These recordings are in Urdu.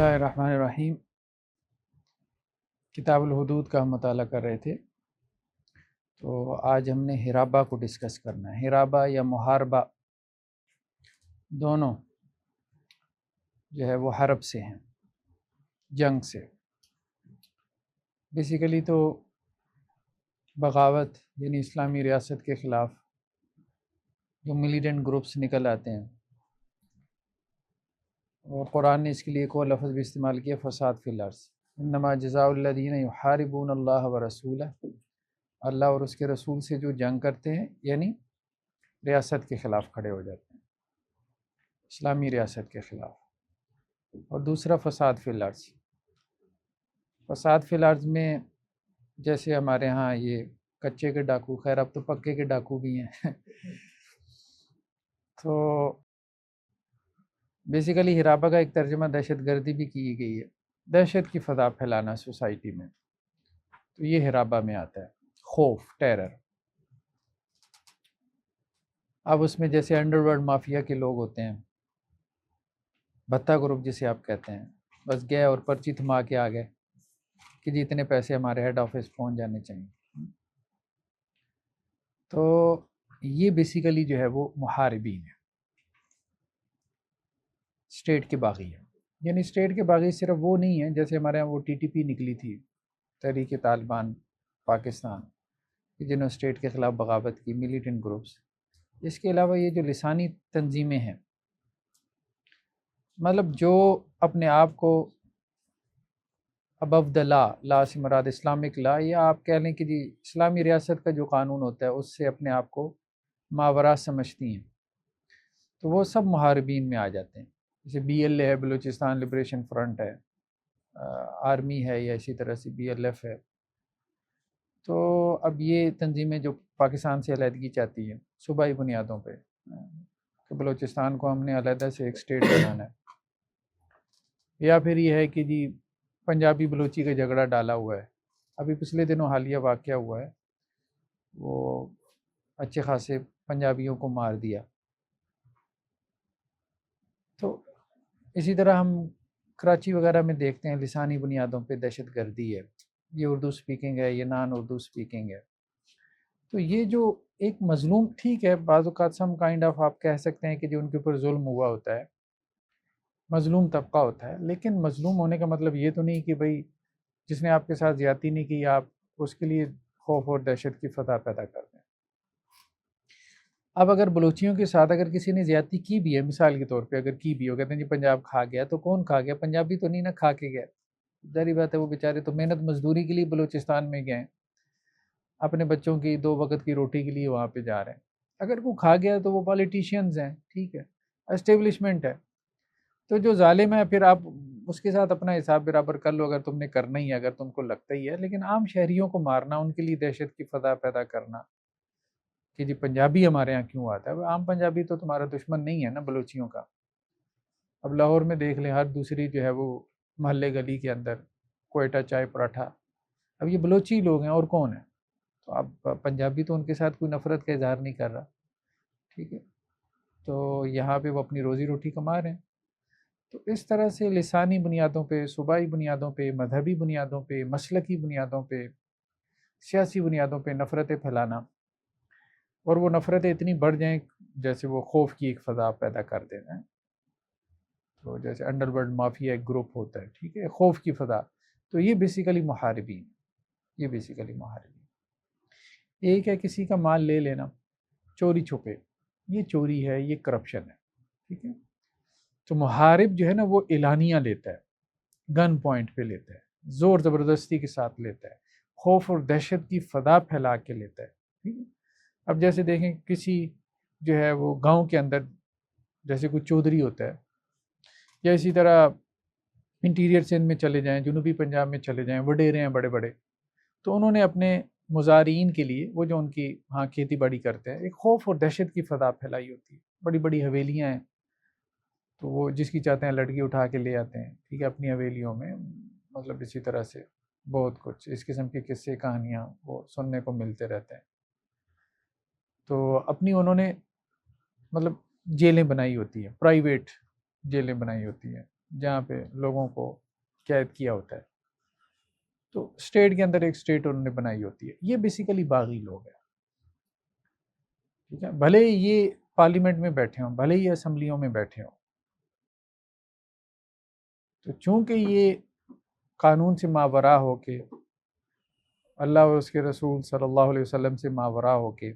اللہ الرحمن الرحیم۔ کتاب الحدود کا ہم مطالعہ کر رہے تھے، تو آج ہم نے حرابہ کو ڈسکس کرنا ہے۔ حرابہ یا محاربہ دونوں جو ہے وہ حرب سے ہیں، جنگ سے۔ بیسیکلی تو بغاوت یعنی اسلامی ریاست کے خلاف جو ملیٹنٹ گروپس نکل آتے ہیں، اور قرآن نے اس کے لیے ایک اور لفظ بھی استعمال کیا، فساد فی الارض۔ انما جزاء الذین یحاربون اللہ ورسولہ، اللہ اور اس کے رسول سے جو جنگ کرتے ہیں، یعنی ریاست کے خلاف کھڑے ہو جاتے ہیں، اسلامی ریاست کے خلاف۔ اور دوسرا فساد فی الارض۔ فساد فی الارض میں جیسے ہمارے ہاں یہ کچے کے ڈاکو، خیر اب تو پکے کے ڈاکو بھی ہیں تو بیسیکلی حرابہ کا ایک ترجمہ دہشت گردی بھی کی گئی ہے، دہشت کی فضا پھیلانا سوسائٹی میں، تو یہ حرابہ میں آتا ہے، خوف، ٹیرر۔ اب اس میں جیسے انڈر ورلڈ مافیا کے لوگ ہوتے ہیں، بھتہ گروپ جسے آپ کہتے ہیں، بس گئے اور پرچی تھما کے آ گئے کہ جی اتنے پیسے ہمارے ہیڈ آفس پہنچ جانے چاہیے۔ تو یہ بیسیکلی جو ہے وہ محاربین ہے، اسٹیٹ کے باغی ہے۔ یعنی اسٹیٹ کے باغی صرف وہ نہیں ہیں جیسے ہمارے یہاں وہ ٹی ٹی پی نکلی تھی، تحریک طالبان پاکستان، جنہوں نے اسٹیٹ کے خلاف بغاوت کی، ملیٹنٹ گروپس۔ اس کے علاوہ یہ جو لسانی تنظیمیں ہیں، مطلب جو اپنے آپ کو ابو دا لا سے مراد اسلامک لا، یا آپ کہہ لیں کہ جی اسلامی ریاست کا جو قانون ہوتا ہے اس سے اپنے آپ کو ماورا سمجھتی ہیں، تو وہ سب محاربین میں آ جاتے ہیں۔ جیسے بی ایل اے ہے، بلوچستان لبریشن فرنٹ ہے، آرمی ہے، یا اسی طرح سے بی ایل ایف ہے۔ تو اب یہ تنظیمیں جو پاکستان سے علیحدگی چاہتی ہیں صوبائی بنیادوں پہ، کہ بلوچستان کو ہم نے علیحدہ سے ایک اسٹیٹ بنانا ہے، یا پھر یہ ہے کہ جی پنجابی بلوچی کا جھگڑا ڈالا ہوا ہے۔ ابھی پچھلے دنوں حالیہ واقعہ ہوا ہے، وہ اچھے خاصے پنجابیوں کو مار دیا۔ تو اسی طرح ہم کراچی وغیرہ میں دیکھتے ہیں لسانی بنیادوں پہ دہشت گردی ہے، یہ اردو سپیکنگ ہے، یہ نان اردو سپیکنگ ہے۔ تو یہ جو ایک مظلوم، ٹھیک ہے بعض اوقات سم کائنڈ آف آپ کہہ سکتے ہیں کہ جو ان کے اوپر ظلم ہوا ہوتا ہے، مظلوم طبقہ ہوتا ہے، لیکن مظلوم ہونے کا مطلب یہ تو نہیں کہ بھئی جس نے آپ کے ساتھ زیادتی نہیں کی آپ اس کے لیے خوف اور دہشت کی فضا پیدا کر دیں۔ اب اگر بلوچیوں کے ساتھ اگر کسی نے زیادتی کی بھی ہے، مثال کے طور پہ اگر کی بھی ہو، کہتے ہیں جی پنجاب کھا گیا، تو کون کھا گیا؟ پنجابی تو نہیں نا کھا کے گیا، ظاہری بات ہے وہ بیچارے تو محنت مزدوری کے لیے بلوچستان میں گئے، اپنے بچوں کی 2 وقت کی روٹی کے لیے وہاں پہ جا رہے ہیں۔ اگر وہ کھا گیا تو وہ پالیٹیشینز ہیں، ٹھیک ہے، اسٹیبلشمنٹ ہے، تو جو ظالم ہے پھر آپ اس کے ساتھ اپنا حساب برابر کر لو اگر تم نے کرنا ہی ہے، اگر تم کو لگتا ہی ہے۔ لیکن عام شہریوں کو مارنا، ان کے لیے دہشت کی فضا پیدا کرنا کہ جی پنجابی ہمارے ہاں کیوں آتا ہے، عام پنجابی تو تمہارا دشمن نہیں ہے نا بلوچیوں کا۔ اب لاہور میں دیکھ لیں، ہر دوسری جو ہے وہ محلے گلی کے اندر کوئٹہ چائے پراٹھا، اب یہ بلوچی لوگ ہیں اور کون ہیں؟ تو اب پنجابی تو ان کے ساتھ کوئی نفرت کا اظہار نہیں کر رہا، ٹھیک ہے، تو یہاں پہ وہ اپنی روزی روٹی کما رہے ہیں۔ تو اس طرح سے لسانی بنیادوں پہ، صوبائی بنیادوں پہ، مذہبی بنیادوں پہ، مسلکی بنیادوں پہ، سیاسی بنیادوں پہ نفرتیں پھیلانا، اور وہ نفرتیں اتنی بڑھ جائیں جیسے وہ خوف کی ایک فضا پیدا کر دینا ہے۔ تو جیسے انڈر ورلڈ مافیا ایک گروپ ہوتا ہے، ٹھیک ہے، خوف کی فضا، تو یہ بیسیکلی محاربین، یہ بیسیکلی محاربین۔ ایک ہے کسی کا مال لے لینا چوری چھپے، یہ چوری ہے، یہ کرپشن ہے، ٹھیک ہے۔ تو محارب جو ہے نا وہ اعلانیہ لیتا ہے، گن پوائنٹ پہ لیتا ہے، زور زبردستی کے ساتھ لیتا ہے، خوف اور دہشت کی فضا پھیلا کے لیتا ہے، ٹھیک ہے۔ اب جیسے دیکھیں کسی جو ہے وہ گاؤں کے اندر جیسے کوئی چودھری ہوتا ہے، یا اسی طرح انٹیریئر سندھ میں چلے جائیں، جنوبی پنجاب میں چلے جائیں، وڈیرے ہیں بڑے بڑے، تو انہوں نے اپنے مزارعین کے لیے، وہ جو ان کی ہاں کھیتی باڑی کرتے ہیں، ایک خوف اور دہشت کی فضا پھیلائی ہوتی ہے، بڑی بڑی حویلیاں ہیں، تو وہ جس کی چاہتے ہیں لڑکی اٹھا کے لے آتے ہیں، ٹھیک ہے، اپنی حویلیوں میں، مطلب اسی طرح سے بہت کچھ اس قسم کے قصے کہانیاں وہ سننے کو ملتے رہتے ہیں۔ تو اپنی انہوں نے مطلب جیلیں بنائی ہوتی ہیں، پرائیویٹ جیلیں بنائی ہوتی ہیں، جہاں پہ لوگوں کو قید کیا ہوتا ہے، تو اسٹیٹ کے اندر ایک اسٹیٹ انہوں نے بنائی ہوتی ہے. یہ بیسیکلی باغی لوگ ہیں. ٹھیک ہے، بھلے یہ پارلیمنٹ میں بیٹھے ہوں، بھلے ہی اسمبلیوں میں بیٹھے ہوں، تو چونکہ یہ قانون سے ماورا ہو کے، اللہ اور اس کے رسول صلی اللہ علیہ وسلم سے ماورا ہو کے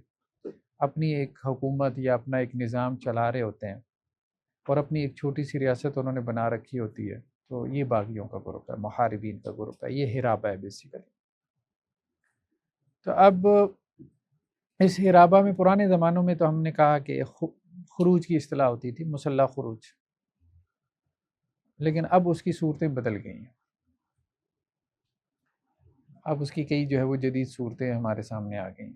اپنی ایک حکومت یا اپنا ایک نظام چلا رہے ہوتے ہیں، اور اپنی ایک چھوٹی سی ریاست انہوں نے بنا رکھی ہوتی ہے، تو یہ باغیوں کا گروپ ہے، محاربین کا گروپ ہے، یہ ہرابہ ہے بیسیکلی. تو اب اس ہرابہ میں پرانے زمانوں میں تو ہم نے کہا کہ خروج کی اصطلاح ہوتی تھی، مسلح خروج، لیکن اب اس کی صورتیں بدل گئی ہیں. اب اس کی کئی جو ہے وہ جدید صورتیں ہمارے سامنے آ گئی ہیں.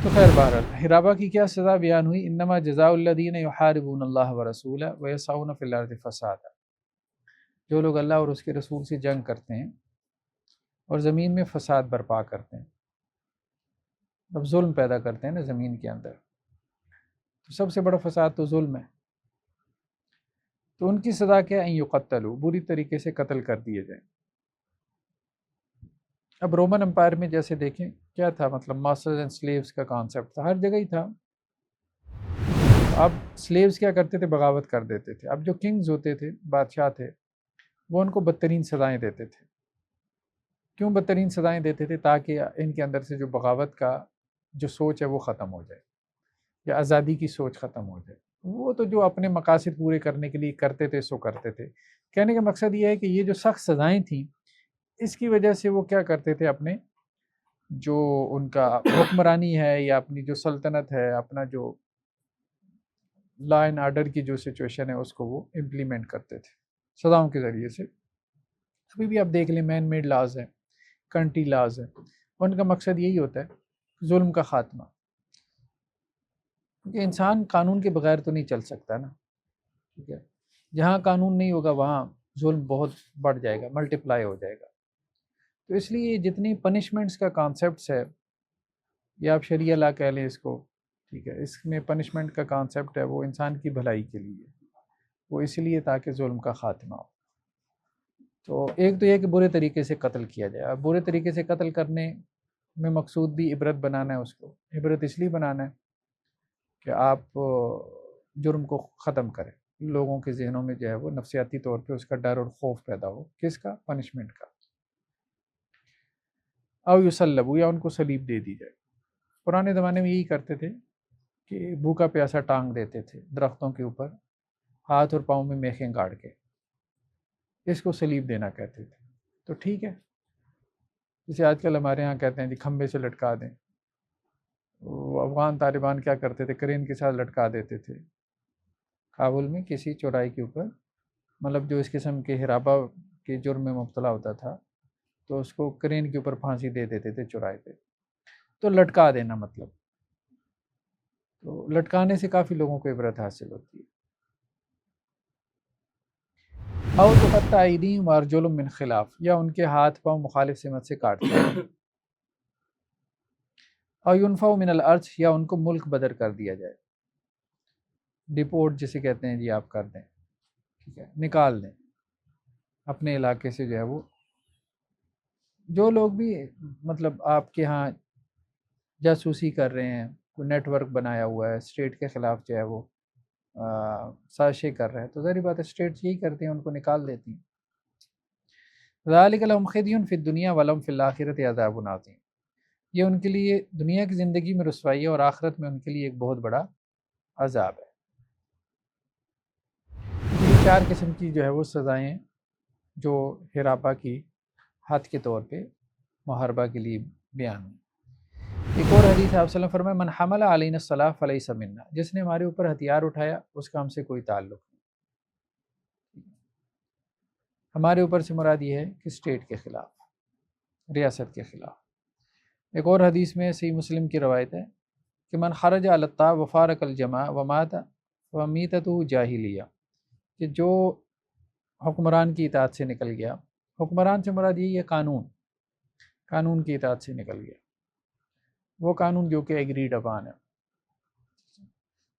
تو خیر بہرحال ہرابہ کی کیا سزا بیان ہوئی؟ انما جزاء الذین یحاربون اللہ ورسولہ ویسعون فی الارض فسادا. جو لوگ اللہ اور اس کے رسول سے جنگ کرتے ہیں اور زمین میں فساد برپا کرتے ہیں، اب ظلم پیدا کرتے ہیں نا زمین کے اندر، تو سب سے بڑا فساد تو ظلم ہے. تو ان کی سزا کیا؟ ان یقتلوا، بری طریقے سے قتل کر دیے جائیں. اب رومن امپائر میں جیسے دیکھیں کیا تھا، مطلب ماسٹرز اینڈ سلیوز کا کانسیپٹ تھا، ہر جگہ ہی تھا. اب سلیوز کیا کرتے تھے؟ بغاوت کر دیتے تھے. اب جو کنگز ہوتے تھے، بادشاہ تھے، وہ ان کو بدترین سزائیں دیتے تھے. کیوں بدترین سزائیں دیتے تھے؟ تاکہ ان کے اندر سے جو بغاوت کا جو سوچ ہے وہ ختم ہو جائے، یا آزادی کی سوچ ختم ہو جائے. وہ تو جو اپنے مقاصد پورے کرنے کے لیے کرتے تھے سو کرتے تھے. کہنے کا مقصد یہ ہے کہ یہ جو سخت سزائیں تھیں، اس کی وجہ سے وہ کیا کرتے تھے، اپنے جو ان کا حکمرانی ہے یا اپنی جو سلطنت ہے، اپنا جو لا اینڈ آرڈر کی جو سچویشن ہے اس کو وہ امپلیمنٹ کرتے تھے سزاؤں کے ذریعے سے. ابھی بھی آپ دیکھ لیں مین میڈ لاز ہیں، کنٹری لاز ہیں، ان کا مقصد یہی ہوتا ہے ظلم کا خاتمہ. کیونکہ انسان قانون کے بغیر تو نہیں چل سکتا نا. ٹھیک ہے، جہاں قانون نہیں ہوگا وہاں ظلم بہت بڑھ جائے گا، ملٹیپلائی ہو جائے گا. تو اس لیے جتنی پنشمنٹس کا کانسیپٹس ہے، یا آپ شریعہ لا کہہ لیں اس کو، ٹھیک ہے، اس میں پنشمنٹ کا کانسیپٹ ہے وہ انسان کی بھلائی کے لیے، وہ اس لیے تاکہ ظلم کا خاتمہ ہو. تو ایک تو یہ کہ برے طریقے سے قتل کیا جائے. اب برے طریقے سے قتل کرنے میں مقصود بھی عبرت بنانا ہے. اس کو عبرت اس لیے بنانا ہے کہ آپ جرم کو ختم کریں، لوگوں کے ذہنوں میں جو ہے وہ نفسیاتی طور پہ اس کا ڈر اور خوف پیدا ہو. کس کا؟ پنشمنٹ کا. او یصلبوا، یا ان کو صلیب دے دی جائے. پرانے زمانے میں یہی کرتے تھے کہ بھوکا پیاسا ٹانگ دیتے تھے درختوں کے اوپر، ہاتھ اور پاؤں میں میخیں گاڑ کے، اس کو صلیب دینا کہتے تھے. تو ٹھیک ہے، جسے آج کل ہمارے ہاں کہتے ہیں جی کھمبے سے لٹکا دیں. وہ افغان طالبان کیا کرتے تھے؟ کرین کے ساتھ لٹکا دیتے تھے کابل میں کسی چوراہے کے اوپر. مطلب جو اس قسم کے ہرابہ کے جرم میں مبتلا ہوتا تھا تو اس کو کرین کے اوپر پھانسی دے دیتے تھے چوراہے پہ. تو لٹکا دینا مطلب، تو لٹکانے سے کافی لوگوں کو عبرت حاصل ہوتی ہے. او تقطع ایدیہم وارجلہم من خلاف، یا ان کے ہاتھ پاؤں مخالف سمت سے کاٹ دیا. او ینفوا من الارض، یا ان کو ملک بدر کر دیا جائے. ڈپورٹ جسے کہتے ہیں جی، آپ کر دیں، ٹھیک ہے، نکال دیں اپنے علاقے سے. جو ہے وہ جو لوگ بھی مطلب آپ کے ہاں جاسوسی کر رہے ہیں، کوئی نیٹ ورک بنایا ہوا ہے اسٹیٹ کے خلاف، جو ہے وہ سازشیں کر رہے ہیں، تو ظاہری بات ہے اسٹیٹس یہی کرتی ہیں، ان کو نکال دیتی ہیں. ذالک لہم خزی فی الدنیا ولہم فی الآخرۃ عذاب عظیم. یہ ان کے لیے دنیا کی زندگی میں رسوائی ہے اور آخرت میں ان کے لیے ایک بہت بڑا عذاب ہے. یہ 4 قسم کی جو ہے وہ سزائیں جو ہرابہ کی حد کے طور پہ محاربہ کے لیے بیان ہوئی. ایک اور حدیث آپ صلی اللہ علیہ وسلم فرمائے من حمل علینا السلاح فلیس منا، جس نے ہمارے اوپر ہتھیار اٹھایا اس کا ہم سے کوئی تعلق نہیں. ہمارے اوپر سے مراد یہ ہے کہ اسٹیٹ کے خلاف، ریاست کے خلاف. ایک اور حدیث میں صحیح مسلم کی روایت ہے کہ من خرج علی الطاع وفارق الجماع ومات ومیتتہ جاہلیہ، کہ جو حکمران کی اطاعت سے نکل گیا، حکمران سے مراد یہی ہے قانون کی اطاعت سے نکل گیا، وہ قانون جو کہ ایگریڈ اپان ہے،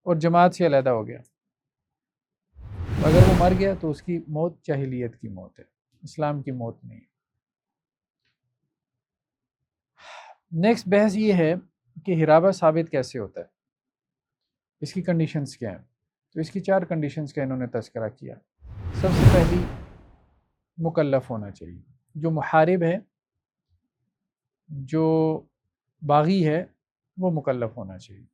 اور جماعت سے علیحدہ ہو گیا. اگر وہ مر گیا تو اس کی موت جاہلیت کی موت ہے، اسلام کی موت نہیں ہے۔ نیکسٹ بحث یہ ہے کہ ہرابہ ثابت کیسے ہوتا ہے، اس کی کنڈیشنز کیا ہیں؟ تو اس کی 4 کنڈیشنز کا انہوں نے تذکرہ کیا۔ سب سے پہلی مکلف ہونا چاہیے، جو محارب ہے، جو باغی ہے، وہ مکلف ہونا چاہیے۔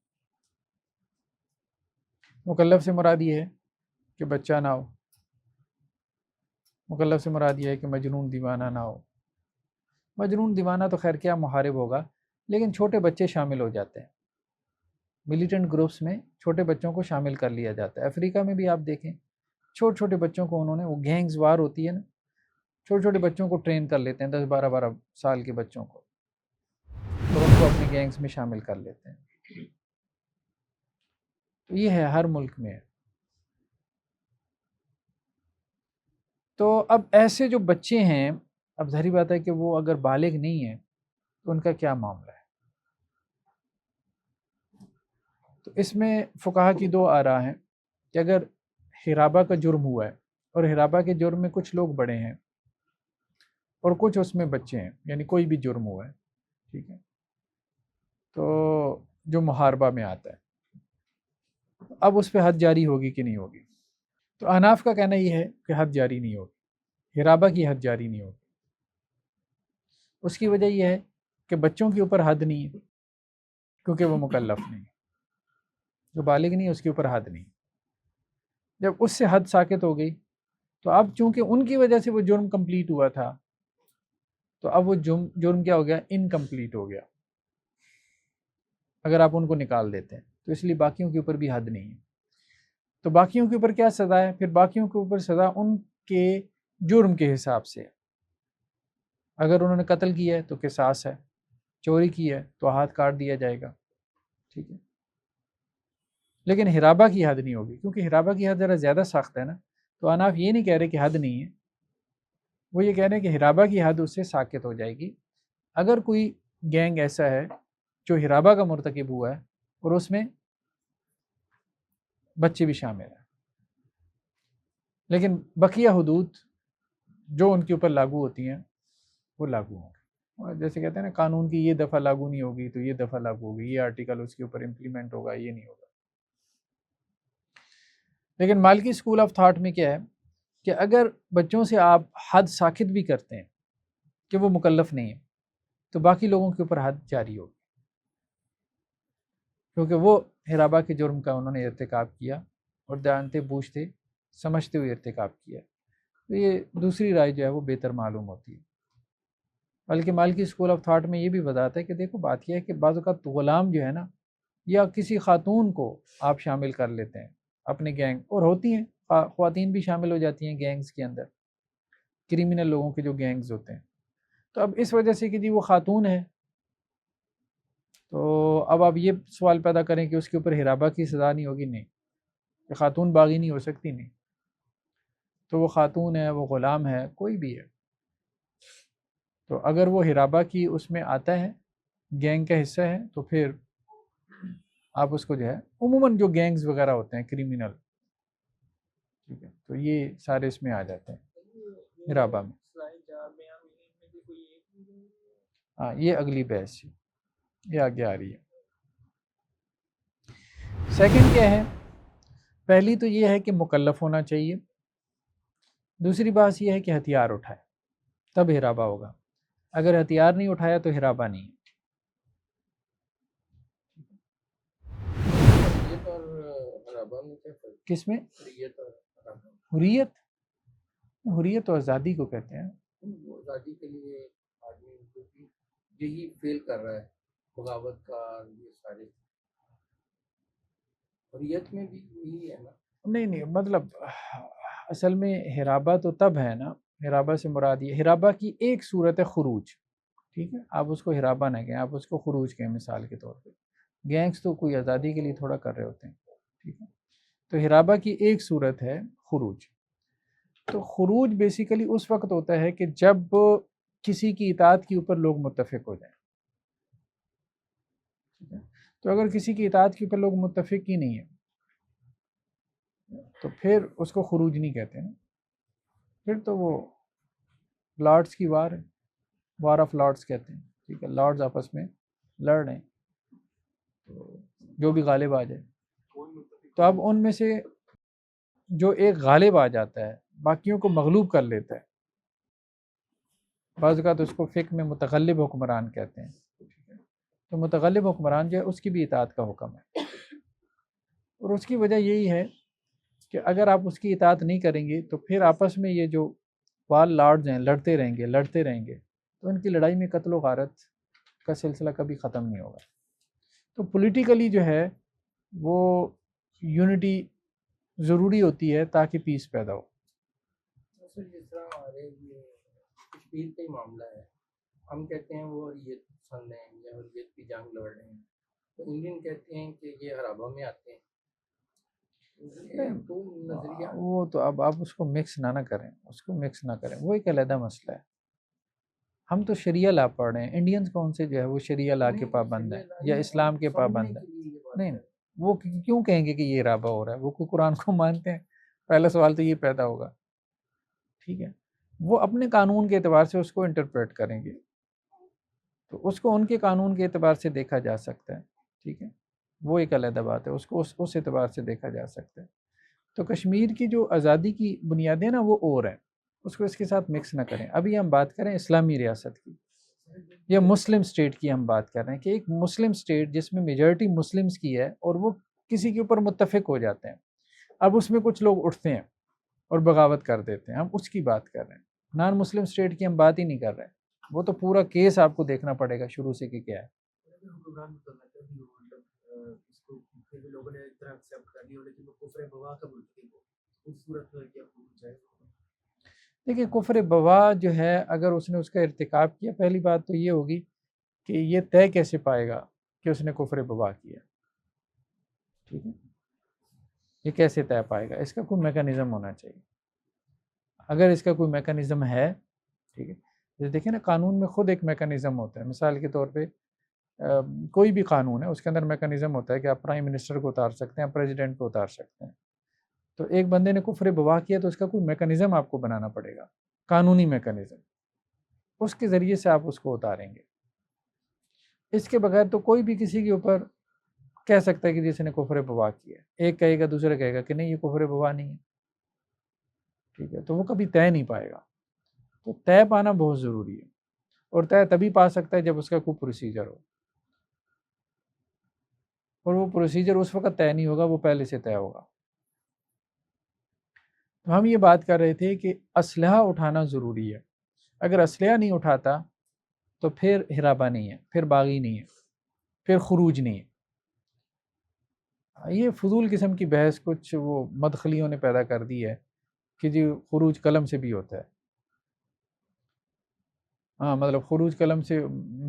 مکلف سے مراد یہ ہے کہ بچہ نہ ہو، مکلف سے مراد یہ ہے کہ مجنون دیوانہ نہ ہو۔ مجنون دیوانہ تو خیر کیا محارب ہوگا، لیکن چھوٹے بچے شامل ہو جاتے ہیں ملیٹنٹ گروپس میں، چھوٹے بچوں کو شامل کر لیا جاتا ہے۔ افریقہ میں بھی آپ دیکھیں چھوٹے چھوٹے بچوں کو انہوں نے، وہ گینگز وار ہوتی ہے نا، چھوٹے چھوٹے بچوں کو ٹرین کر لیتے ہیں، 10 12 سال کے بچوں کو، تو ان کو اپنے گینگز میں شامل کر لیتے ہیں۔ تو یہ ہے ہر ملک میں۔ تو اب ایسے جو بچے ہیں، اب ظاہری بات ہے کہ وہ اگر بالغ نہیں ہیں تو ان کا کیا معاملہ ہے؟ تو اس میں فقہا کی 2 آراء ہیں کہ اگر ہرابہ کا جرم ہوا ہے اور ہرابہ کے جرم میں کچھ لوگ بڑے ہیں اور کچھ اس میں بچے ہیں، یعنی کوئی بھی جرم ہوا ہے، ٹھیک ہے، تو جو محاربہ میں آتا ہے، اب اس پہ حد جاری ہوگی کہ نہیں ہوگی؟ تو احناف کا کہنا یہ ہے کہ حد جاری نہیں ہوگی، ہرابہ کی حد جاری نہیں ہوگی۔ اس کی وجہ یہ ہے کہ بچوں کے اوپر حد نہیں ہے، کیونکہ وہ مکلف نہیں، جو بالغ نہیں اس کے اوپر حد نہیں۔ جب اس سے حد ساقط ہو گئی تو اب چونکہ ان کی وجہ سے وہ جرم کمپلیٹ ہوا تھا، تو اب وہ جرم کیا ہو گیا؟ انکمپلیٹ ہو گیا اگر آپ ان کو نکال دیتے ہیں۔ تو اس لیے باقیوں کے اوپر بھی حد نہیں ہے۔ تو باقیوں کے اوپر کیا سزا ہے؟ پھر باقیوں کے اوپر سزا ان کے جرم کے حساب سے۔ اگر انہوں نے قتل کیا ہے تو قصاص ہے، چوری کی ہے تو ہاتھ کاٹ دیا جائے گا، ٹھیک ہے۔ لیکن ہرابہ کی حد نہیں ہوگی، کیونکہ ہرابہ کی حد ذرا زیادہ سخت ہے نا۔ تو اناف یہ نہیں کہہ رہے کہ حد نہیں ہے، وہ یہ کہہ رہے ہیں کہ ہرابہ کی حد اس سے ساقط ہو جائے گی اگر کوئی گینگ ایسا ہے جو ہرابہ کا مرتکب ہوا ہے اور اس میں بچے بھی شامل ہیں۔ لیکن بقیہ حدود جو ان کے اوپر لاگو ہوتی ہیں وہ لاگو ہوں گے۔ جیسے کہتے ہیں نا، قانون کی یہ دفعہ لاگو نہیں ہوگی تو یہ دفعہ لاگو ہوگی، یہ آرٹیکل اس کے اوپر امپلیمنٹ ہوگا، یہ نہیں ہوگا۔ لیکن مالکی اسکول آف تھاٹ میں کیا ہے کہ اگر بچوں سے آپ حد ساقط بھی کرتے ہیں کہ وہ مکلف نہیں ہے، تو باقی لوگوں کے اوپر حد جاری ہوگی، کیونکہ وہ ہرابہ کے جرم کا انہوں نے ارتکاب کیا اور جانتے بوجھتے سمجھتے ہوئے ارتکاب کیا۔ تو یہ دوسری رائے جو ہے وہ بہتر معلوم ہوتی ہے۔ بلکہ مالکی اسکول آف تھاٹ میں یہ بھی بتاتا ہے کہ دیکھو بات یہ ہے کہ بعض اوقات غلام جو ہے نا، یا کسی خاتون کو آپ شامل کر لیتے ہیں اپنے گینگ، اور ہوتی ہیں خواتین بھی شامل ہو جاتی ہیں گینگز کے اندر، کریمنل لوگوں کے جو گینگز ہوتے ہیں۔ تو اب اس وجہ سے کہ جی وہ خاتون ہے، تو اب آپ یہ سوال پیدا کریں کہ اس کے اوپر ہرابہ کی سزا نہیں ہوگی، نہیں، کہ خاتون باغی نہیں ہو سکتی، نہیں، تو وہ خاتون ہے، وہ غلام ہے، کوئی بھی ہے، تو اگر وہ ہرابہ کی اس میں آتا ہے، گینگ کا حصہ ہے، تو پھر آپ اس کو جو ہے، عموماً جو گینگز وغیرہ ہوتے ہیں کریمنل، ٹھیک ہے، تو یہ سارے اس میں آ جاتے ہیں ہرابہ میں۔ ہاں، یہ اگلی بحث ہے، یہ آگے آ رہی ہے۔ سیکنڈ کیا ہے؟ پہلی تو یہ ہے کہ مکلف ہونا چاہیے، دوسری بات یہ ہے کہ ہتھیار اٹھائے تب ہرابہ ہوگا، اگر ہتھیار نہیں اٹھایا تو ہرابہ نہیں۔ کس میں؟ حریت، حریت تو آزادی کو کہتے ہیں، آزادی کے لیے آدمی یہی فیل کر رہا ہے، بغاوت کا، یہ سارے حریت میں بھی یہی ہے نا۔ نہیں مطلب اصل میں ہرابہ تو تب ہے نا، ہرابہ سے مراد یہ، ہرابہ کی ایک صورت ہے خروج، ٹھیک ہے، آپ اس کو ہرابہ نہ کہیں، آپ اس کو خروج کہیں مثال کے طور پہ۔ گینگز تو کوئی آزادی کے لیے تھوڑا کر رہے ہوتے ہیں، ٹھیک ہے، تو ہرابہ کی ایک صورت ہے خروج۔ تو خروج بیسیکلی اس وقت ہوتا ہے کہ جب کسی کی اطاعت کے اوپر لوگ متفق ہو جائیں، ٹھیک ہے، تو اگر کسی کی اطاعت کے اوپر لوگ متفق ہی نہیں ہیں تو پھر اس کو خروج نہیں کہتے نا، پھر تو وہ لارڈس کی وار ہے، وار آف لارڈس کہتے ہیں، ٹھیک ہے، لارڈز آپس میں لڑ رہے ہیں، تو جو بھی غالب آ جائے. تو اب ان میں سے جو ایک غالب آ جاتا ہے باقیوں کو مغلوب کر لیتا ہے، بعض اوقات اس کو فقہ میں متغلب حکمران کہتے ہیں. تو متغلب حکمران جو ہے اس کی بھی اطاعت کا حکم ہے، اور اس کی وجہ یہی ہے کہ اگر آپ اس کی اطاعت نہیں کریں گے تو پھر آپس میں یہ جو وال لارڈز ہیں لڑتے رہیں گے، تو ان کی لڑائی میں قتل و غارت کا سلسلہ کبھی ختم نہیں ہوگا. تو پولیٹیکلی جو ہے وہ یونٹی ضروری ہوتی ہے تاکہ پیس پیدا ہو. جس طرح ہمارے یہ کشمیر کا ہی معاملہ ہے، ہم کہتے ہیں وہ حریت پسند ہیں یا حریت کی جنگ لڑ رہے ہیں، تو انڈین کہتے ہیں کہ یہ حرابہ میں آتے ہیں. وہ تو اب آپ اس کو مکس نہ کریں، وہ ایک علیحدہ مسئلہ ہے. ہم تو شریعہ لا پڑھ رہے ہیں، انڈینز کون سے جو ہے وہ شریعہ لا کے پابند ہیں یا اسلام کے پابند ہیں؟ نہیں، وہ کیوں کہیں گے کہ یہ رابع ہو رہا ہے؟ وہ کوئی قرآن کو مانتے ہیں؟ پہلا سوال تو یہ پیدا ہوگا. ٹھیک ہے، وہ اپنے قانون کے اعتبار سے اس کو انٹرپریٹ کریں گے، تو اس کو ان کے قانون کے اعتبار سے دیکھا جا سکتا ہے. ٹھیک ہے، وہ ایک علیحدہ بات ہے، اس کو اس اعتبار سے دیکھا جا سکتا ہے. تو کشمیر کی جو آزادی کی بنیادیں نا وہ اور ہیں، اس کو اس کے ساتھ مکس نہ کریں. ابھی ہم بات کریں اسلامی ریاست کی یا مسلم اسٹیٹ کی، ہم بات کر رہے ہیں کہ ایک مسلم اسٹیٹ جس میں میجورٹی مسلمز کی ہے اور وہ کسی کے اوپر متفق ہو جاتے ہیں. اب اس میں کچھ لوگ اٹھتے ہیں اور بغاوت کر دیتے ہیں، ہم اس کی بات کر رہے ہیں. نان مسلم اسٹیٹ کی ہم بات ہی نہیں کر رہے. وہ تو پورا کیس آپ کو دیکھنا پڑے گا شروع سے کہ کیا ہے. دیکھیے، کفر بوا جو ہے اگر اس نے اس کا ارتکاب کیا، پہلی بات تو یہ ہوگی کہ یہ طے کیسے پائے گا کہ اس نے کفر بوا کیا. ٹھیک ہے، یہ کیسے طے پائے گا؟ اس کا کوئی میکانزم ہونا چاہیے. اگر اس کا کوئی میکانزم ہے، ٹھیک ہے، جیسے دیکھیں نا قانون میں خود ایک میکانزم ہوتا ہے. مثال کے طور پہ کوئی بھی قانون ہے اس کے اندر میکانزم ہوتا ہے کہ آپ پرائم منسٹر کو اتار سکتے ہیں، پریزیڈنٹ کو اتار سکتے ہیں. تو ایک بندے نے کفر بوا کیا تو اس کا کوئی میکانزم آپ کو بنانا پڑے گا، قانونی میکانزم، اس کے ذریعے سے آپ اس کو اتاریں گے. اس کے بغیر تو کوئی بھی کسی کے اوپر کہہ سکتا ہے کہ جس نے کفر بوا کیا. ایک کہے گا، دوسرا کہے گا کہ نہیں یہ کفر بوا نہیں ہے. ٹھیک ہے، تو وہ کبھی طے نہیں پائے گا. تو طے پانا بہت ضروری ہے، اور طے تبھی پا سکتا ہے جب اس کا کوئی پروسیجر ہو، اور وہ پروسیجر اس وقت طے نہیں ہوگا، وہ پہلے سے طے ہوگا. تو ہم یہ بات کر رہے تھے کہ اسلحہ اٹھانا ضروری ہے. اگر اسلحہ نہیں اٹھاتا تو پھر ہرابہ نہیں ہے، پھر باغی نہیں ہے، پھر خروج نہیں ہے. یہ فضول قسم کی بحث کچھ وہ مدخلیوں نے پیدا کر دی ہے کہ جی خروج قلم سے بھی ہوتا ہے. ہاں، مطلب خروج قلم سے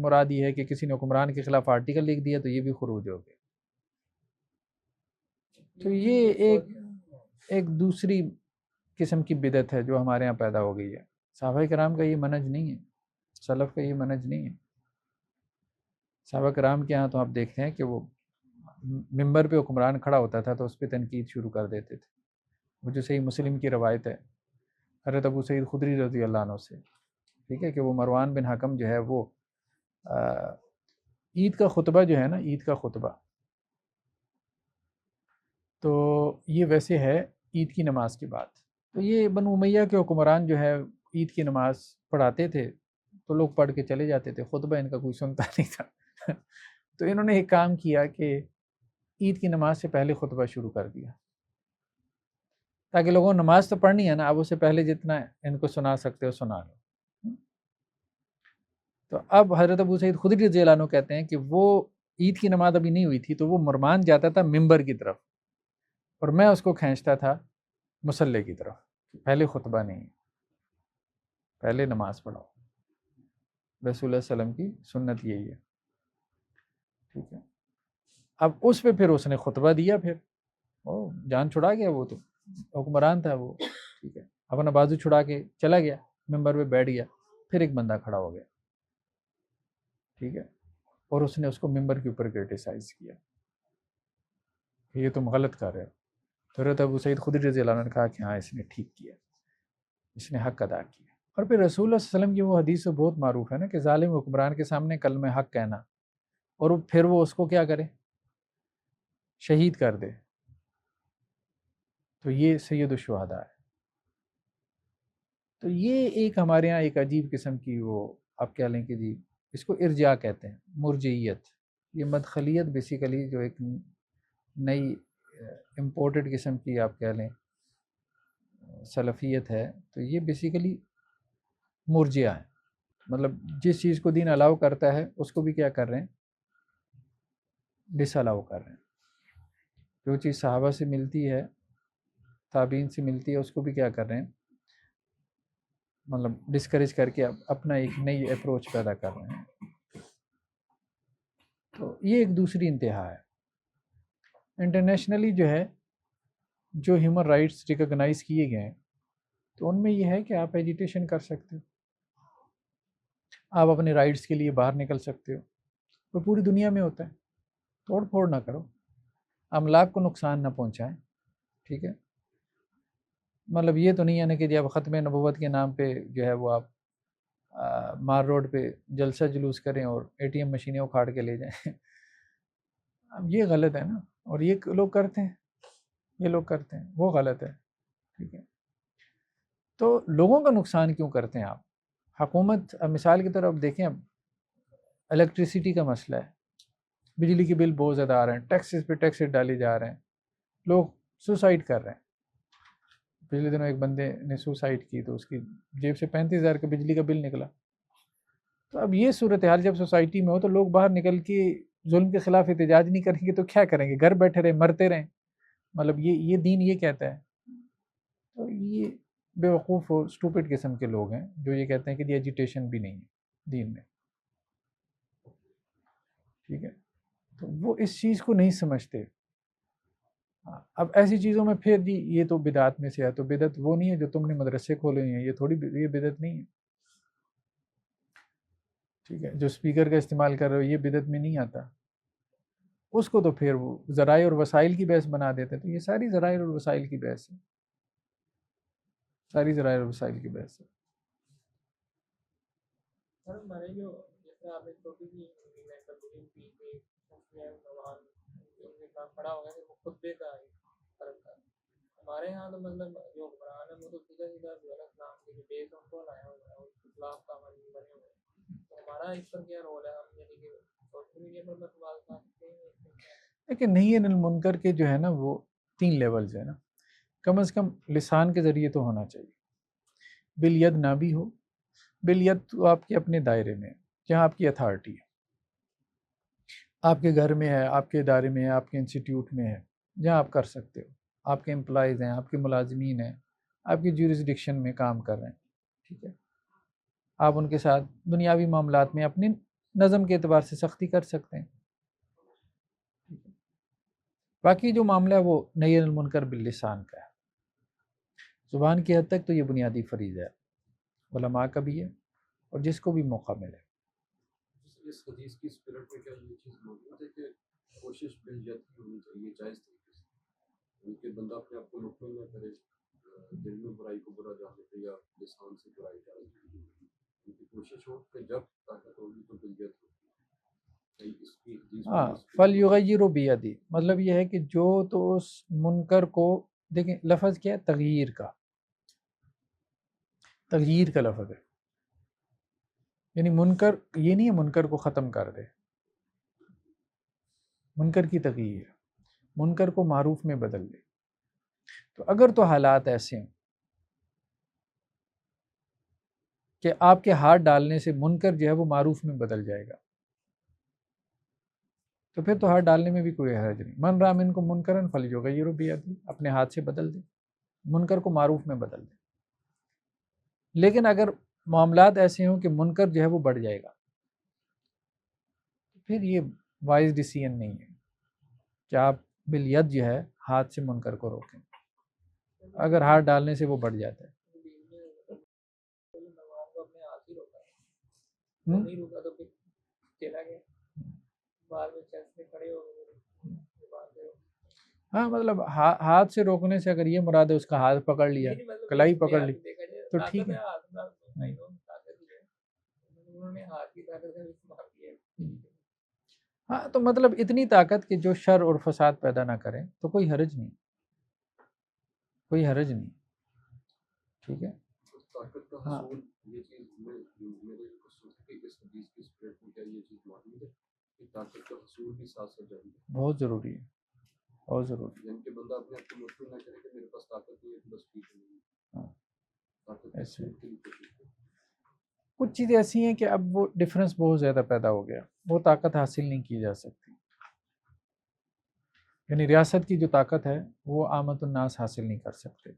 مراد یہ ہے کہ کسی نے حکمران کے خلاف آرٹیکل لکھ دیا تو یہ بھی خروج ہو گیا. تو یہ ایک دوسری قسم کی بدعت ہے جو ہمارے ہاں پیدا ہو گئی ہے. صحابہ کرام کا یہ منہج نہیں ہے، سلف کا یہ منہج نہیں ہے. صحابہ کرام کے ہاں تو آپ دیکھتے ہیں کہ وہ ممبر پہ حکمران کھڑا ہوتا تھا تو اس پہ تنقید شروع کر دیتے تھے. وہ جو صحیح مسلم کی روایت ہے حضرت ابو سعید خدری رضی اللہ عنہ سے، ٹھیک ہے، کہ وہ مروان بن حکم جو ہے وہ عید کا خطبہ جو ہے نا، عید کا خطبہ تو یہ ویسے ہے عید کی نماز کی بات. تو یہ بنو امیہ کے حکمران جو ہے عید کی نماز پڑھاتے تھے تو لوگ پڑھ کے چلے جاتے تھے، خطبہ ان کا کوئی سنتا نہیں تھا. تو انہوں نے ایک کام کیا کہ عید کی نماز سے پہلے خطبہ شروع کر دیا تاکہ لوگوں کو نماز تو پڑھنی ہے نا، اب اس سے پہلے جتنا ان کو سنا سکتے ہو سنا لو. تو اب حضرت ابو سعید خدری رضی اللہ عنہ کہتے ہیں کہ وہ عید کی نماز ابھی نہیں ہوئی تھی تو وہ مرمان جاتا تھا ممبر کی طرف اور میں اس کو کھینچتا تھا مصلی کی طرف. پہلے خطبہ نہیں، پہلے نماز پڑھو. رسول اللہ علیہ وسلم کی سنت یہی ہے. ٹھیک ہے، اب اس پہ پھر اس نے خطبہ دیا، پھر جان چھڑا گیا، وہ تو حکمران تھا وہ. ٹھیک ہے، اپنا بازو چھڑا کے چلا گیا، ممبر پہ بیٹھ گیا. پھر ایک بندہ کھڑا ہو گیا، ٹھیک ہے، اور اس نے اس کو ممبر کے اوپر کرٹیسائز کیا کہ یہ تم غلط کر رہے ہو. تو حضرت ابو سعید خدری رضی اللہ عنہ نے کہا کہ ہاں اس نے ٹھیک کیا، اس نے حق ادا کیا۔ اور پھر رسول اللہ صلی اللہ علیہ وسلم کی وہ حدیث تو بہت معروف ہے نا کہ ظالم حکمران کے سامنے کلمہ حق کہنا اور پھر وہ اس کو کیا کرے، شہید کر دے، تو یہ سید الشہداء ہے۔ تو یہ ایک ہمارے یہاں ایک عجیب قسم کی وہ آپ کہہ لیں کہ جی اس کو ارجاء کہتے ہیں، مرجعیت، یہ مدخلیت بیسیکلی جو ایک نئی امپورٹڈ قسم کی آپ کہہ لیں سلفیت ہے، تو یہ بیسیکلی مرجعہ ہے، مطلب جس چیز کو دین الاؤ کرتا ہے اس کو بھی کیا کر رہے ہیں، ڈس الاؤ کر رہے ہیں۔ جو چیز صحابہ سے ملتی ہے، تابعین سے ملتی ہے، اس کو بھی کیا کر رہے ہیں، مطلب ڈسکریج کر کے اپنا ایک نئی اپروچ پیدا کر رہے ہیں۔ تو یہ ایک دوسری انتہا ہے۔ انٹرنیشنلی جو ہے جو ہیومن رائٹس ریکگنائز کیے گئے ہیں تو ان میں یہ ہے کہ آپ ایجیٹیشن کر سکتے ہو، آپ اپنے رائٹس کے لیے باہر نکل سکتے ہو، اور پوری دنیا میں ہوتا ہے، توڑ پھوڑ نہ کرو، املاک کو نقصان نہ پہنچائیں، ٹھیک ہے۔ مطلب یہ تو نہیں ہے نا کہ جب ختم نبوت کے نام پہ جو ہے وہ آپ مار روڈ پہ جلسہ جلوس کریں اور اے ٹی ایم مشینیں اکھاڑ کے لے جائیں۔ اب یہ غلط ہے نا، اور یہ لوگ کرتے ہیں، یہ لوگ کرتے ہیں، وہ غلط ہے، ٹھیک ہے۔ تو لوگوں کا نقصان کیوں کرتے ہیں آپ؟ حکومت مثال کی طرف دیکھیں، اب الیکٹریسٹی کا مسئلہ ہے، بجلی کے بل بہت زیادہ آ رہے ہیں، ٹیکسز پہ ٹیکسز ڈالے جا رہے ہیں، لوگ سوسائڈ کر رہے ہیں۔ پچھلے دنوں ایک بندے نے سوسائڈ کی تو اس کی جیب سے 35,000 کا بجلی کا بل نکلا۔ تو اب یہ صورتحال جب سوسائٹی میں ہو تو لوگ باہر نکل کے ظلم کے خلاف احتجاج نہیں کریں گے تو کیا کریں گے؟ گھر بیٹھے رہیں، مرتے رہیں، مطلب یہ دین یہ کہتا ہے۔ تو یہ بے وقوف اور اسٹوپڈ قسم کے لوگ ہیں جو یہ کہتے ہیں کہ یہ ایجیٹیشن بھی نہیں ہے دین میں، ٹھیک ہے۔ تو وہ اس چیز کو نہیں سمجھتے۔ اب ایسی چیزوں میں پھر جی یہ تو بدعت میں سے ہے، تو بدعت وہ نہیں ہے جو تم نے مدرسے کھولے ہیں، یہ تھوڑی یہ بدعت نہیں ہے، ٹھیک ہے۔ جو اسپیکر کا استعمال کر رہے ہو یہ بدعت میں نہیں آتا، اس کو تو پھر وہ ذرائع اور وسائل کی بحث بنا دیتے۔ تو یہ ساری ذرائع اور وسائل کی بحث ہے، ساری ذرائع اور وسائل کی بحث ہے۔ سر ہمارے جو جیسے آپ نے ٹاپک کی میں تبدیل کی کہ پڑا ہوگا کہ وہ خطبے کا فرق تھا ہمارے یہاں، تو مطلب جو حکمران ہے وہ تو سیدھا سیدھا جو ہے اسلام کے جو بیس ان کو لایا ہوا ہے، اس خلاف کا عمل بنے ہوئے ہیں، تو ہمارا اس پر کیا رول ہے؟ ہم یعنی کہ سوشل میڈیا پر بس بات کرتے ہیں؟ لیکن نہیں ہے المنکر کے جو ہے نا وہ 3 لیولز ہیں نا، کم از کم لسان کے ذریعے تو ہونا چاہیے، بالید نہ بھی ہو، بالید تو آپ کے اپنے دائرے میں جہاں آپ کی اتھارٹی ہے، آپ کے گھر میں ہے، آپ کے ادارے میں ہے، آپ کے انسٹیٹیوٹ میں ہے، جہاں آپ کر سکتے ہو، آپ کے امپلائیز ہیں، آپ کے ملازمین ہیں، آپ کی جیورسڈکشن میں کام کر رہے ہیں، ٹھیک ہے، آپ ان کے ساتھ دنیاوی معاملات میں اپنے نظم کے اعتبار سے سختی کر سکتے ہیں۔ باقی جو معاملہ ہے وہ نہی عن المنکر باللسان کا ہے، زبان کی حد تک تو یہ بنیادی فریضہ ہے، علماء کا بھی ہے اور جس کو بھی موقع ملے۔ اس حدیث کی اسپرٹ میں کیا یہ چیز موجود ہے کہ کوشش بالجد کی ہونی چاہیے جائز طریقے سے، کہ بندہ اپنے آپ کو نقل نہ کرے، دل میں برائی کو برا جانے پہ یا لسان سے برائی ڈالے، ان کی کوشش ہو کہ جب طاقت ہوگی تو بالجد ہوگی۔ ہاں، فَلْيُغَيِّرْ بِيَدِهِ، مطلب یہ ہے کہ جو تو اس منکر کو، دیکھیں لفظ کیا ہے، تغییر کا، تغییر کا لفظ ہے، یعنی منکر یہ نہیں ہے منکر کو ختم کر دے، منکر کی تغییر، منکر کو معروف میں بدل دے۔ تو اگر تو حالات ایسے ہیں کہ آپ کے ہاتھ ڈالنے سے منکر جو ہے وہ معروف میں بدل جائے گا تو پھر تو ہاتھ ڈالنے میں بھی کوئی حرج نہیں۔ من رأى منکم منکرا فلیغیرہ بیدہ، اپنے ہاتھ سے بدل دے، منکر کو معروف میں بدل دے۔ لیکن اگر معاملات ایسے ہوں کہ منکر جو ہے وہ بڑھ جائے گا پھر یہ وائز ڈیسیژن نہیں ہے کہ آپ بالید جو ہے ہاتھ سے منکر کو روکیں، اگر ہاتھ ڈالنے سے وہ بڑھ جاتا ہے۔ نہیں روکا تو پھر چلا گیا، بعد میں چرچ میں کھڑے ہو گئے۔ ہاں مطلب ہاتھ سے روکنے سے اگر یہ مراد ہے اس کا ہاتھ پکڑ لیا، نہیں مطلب کلائی اختیار پکڑ لی بھی دیکھا جائے تو طاقت ٹھیک ہے ہے۔ ہاتھ میں، نہیں دونوں طاقت ہی ہے، انہوں نے ہاتھ کی طاقت کا استعمال کیا ہے۔ ہاں تو مطلب اتنی طاقت کہ جو شر اور فساد پیدا نہ کرے تو کوئی حرج نہیں، کوئی حرج نہیں، ٹھیک ہے۔ طاقت کا ہاں حصول یہ چیز میرے قصور کہ اس حدیث کی اسپرٹ میں کیا یہ چیز موجود ہے کہ طاقت کا حصول بھی ساتھ ساتھ جاری ہے؟ بہت ضروری ہے، بہت ضروری یعنی کہ بندہ اپنے آپ کو مطمئن نہ کرے کہ میرے پاس طاقت نہیں ہے تو بس ٹھیک ہے، نہیں ہے۔ ہاں طاقت کے ایسے حصول کے لیے کوشش کرے۔ کچھ چیزیں ایسی ہیں کہ اب وہ ڈفرینس بہت زیادہ پیدا ہو گیا، وہ طاقت حاصل نہیں کی جا سکتی، یعنی ریاست کی جو طاقت ہے وہ عامت الناس حاصل نہیں کر سکتے،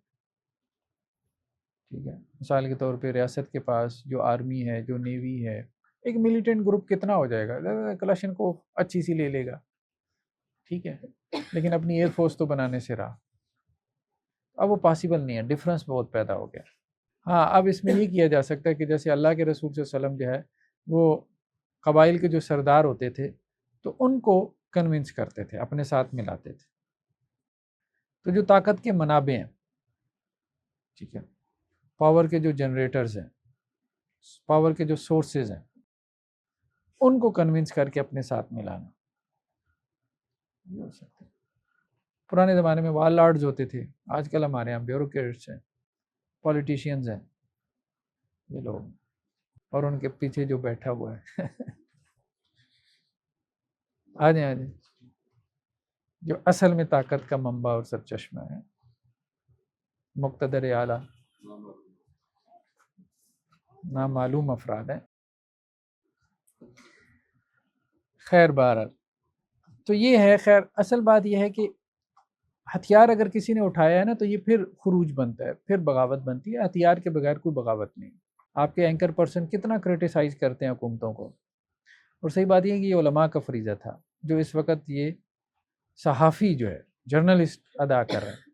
ٹھیک ہے۔ مثال کے طور پہ ریاست کے پاس جو آرمی ہے، جو نیوی ہے، ایک ملیٹنٹ گروپ کتنا ہو جائے گا، کلاشن کو اچھی سی لے لے گا، ٹھیک ہے، لیکن اپنی ایئر فورس تو بنانے سے رہا، اب وہ پاسبل نہیں ہے، ڈفرینس بہت پیدا ہو گیا۔ ہاں اب اس میں یہ کیا جا سکتا ہے کہ جیسے اللہ کے رسول صلی اللہ علیہ وسلم جو ہے وہ قبائل کے جو سردار ہوتے تھے تو ان کو کنونس کرتے تھے، اپنے ساتھ ملاتے تھے، تو جو طاقت کے منابع ہیں، ٹھیک ہے، پاور کے جو جنریٹرز ہیں، پاور کے جو سورسز ہیں، ان کو کنونس کر کے اپنے ساتھ ملانا، یہ ہو سکتا ہے۔ پرانے زمانے میں وال لارڈز ہوتے تھے، آج کل ہمارے یہاں بیوروکریٹس ہیں، پولیٹیشینز ہیں یہ لوگ، اور ان کے پیچھے جو بیٹھا ہوا ہے آ جائیں جو اصل میں طاقت کا منبع اور سرچشمہ ہے، مقتدر اعلیٰ نامعلوم افراد ہیں۔ خیر بہرحال تو یہ ہے، خیر اصل بات یہ ہے کہ ہتھیار اگر کسی نے اٹھایا ہے نا تو یہ پھر خروج بنتا ہے، پھر بغاوت بنتی ہے، ہتھیار کے بغیر کوئی بغاوت نہیں۔ آپ کے اینکر پرسن کتنا کرٹیسائز کرتے ہیں حکومتوں کو، اور صحیح بات یہ ہے کہ یہ علماء کا فریضہ تھا جو اس وقت یہ صحافی جو ہے جرنلسٹ ادا کر رہے ہیں۔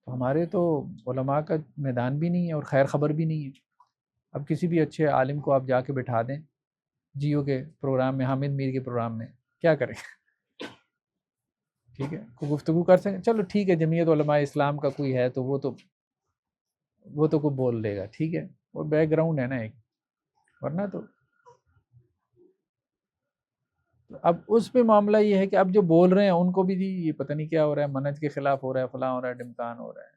ہمارے تو علماء کا میدان بھی نہیں ہے اور خیر خبر بھی نہیں ہے۔ اب کسی بھی اچھے عالم کو آپ جا کے بٹھا دیں جیو کے پروگرام میں، حامد میر کے پروگرام میں، کیا کریں ٹھیک ہے، کوئی گفتگو کر سکیں، چلو ٹھیک ہے، جمعیت علماء اسلام کا کوئی ہے تو وہ تو کوئی بول لے گا، ٹھیک ہے، وہ بیک گراؤنڈ ہے نا ایک، ورنہ تو اب اس پہ معاملہ یہ ہے کہ اب جو بول رہے ہیں ان کو بھی جی یہ پتہ نہیں کیا ہو رہا ہے، منہج کے خلاف ہو رہا ہے، فلاں ہو رہا ہے، ڈمکان ہو رہا ہے،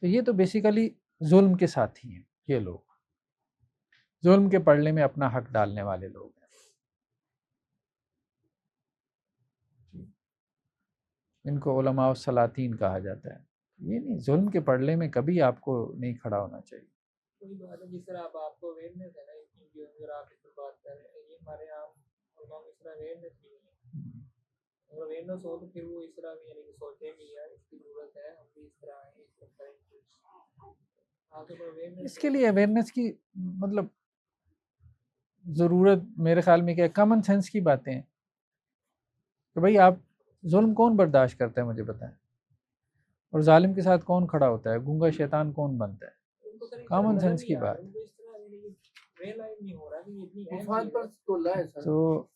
تو یہ تو بیسیکلی ظلم کے ساتھی ہیں، یہ لوگ ظلم کے پڑھنے میں اپنا حق ڈالنے والے لوگ ہیں۔ ان کو علماء السلاطین کہا جاتا ہے۔ یہ نہیں، ظلم کے پڑھنے میں کبھی آپ کو نہیں کھڑا ہونا چاہیے۔ کوئی بات ہے، جس طرح آپ کو اویئرنیس ہے نا، اگر آپ اس پر بات کر رہے ہیں، یہ ہمارے عام علماء میں اس طرح اویئرنیس بھی نہیں ہے۔ اگر اویئرنیس ہو تو پھر وہ اس طرح بھی یعنی کہ سوچیں کہ یار اس کی ضرورت ہے، ہم بھی اس طرح آئیں، اس طرح کریں کچھ۔ آپ کو اویئرنیس اس کے لیے اویئرنیس کی مطلب ضرورت میرے خیال میں کیا کامن سینس کی باتیں ہیں کہ بھائی آپ ظلم کون برداشت کرتا ہے مجھے بتائیں، اور ظالم کے ساتھ کون کھڑا ہوتا ہے، گونگا شیطان کون بنتا ہے، کامن سینس کی بات۔ تو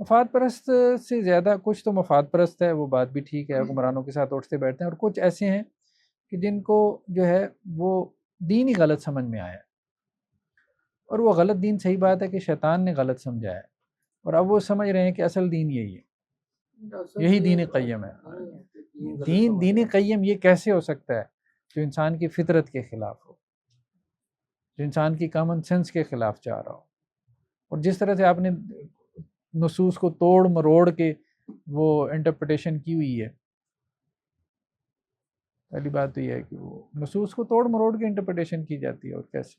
مفاد پرست سے زیادہ کچھ تو مفاد پرست ہے، وہ بات بھی ٹھیک ہے، حکمرانوں کے ساتھ اٹھتے بیٹھتے ہیں، اور کچھ ایسے ہیں کہ جن کو جو ہے وہ دین ہی غلط سمجھ میں آیا ہے، اور وہ غلط دین، صحیح بات ہے کہ شیطان نے غلط سمجھا ہے، اور اب وہ سمجھ رہے ہیں کہ اصل دین یہی ہے، یہی دین قیم ہے۔ دین قیم یہ کیسے ہو سکتا ہے جو انسان کی فطرت کے خلاف ہو، جو انسان کی کامن سینس کے خلاف جا رہا ہو، اور جس طرح سے آپ نے نصوص کو توڑ مروڑ کے وہ انٹرپریٹیشن کی ہوئی ہے۔ پہلی بات تو یہ ہے کہ وہ نصوص کو توڑ مروڑ کے انٹرپریٹیشن کی جاتی ہے، اور کیسے؟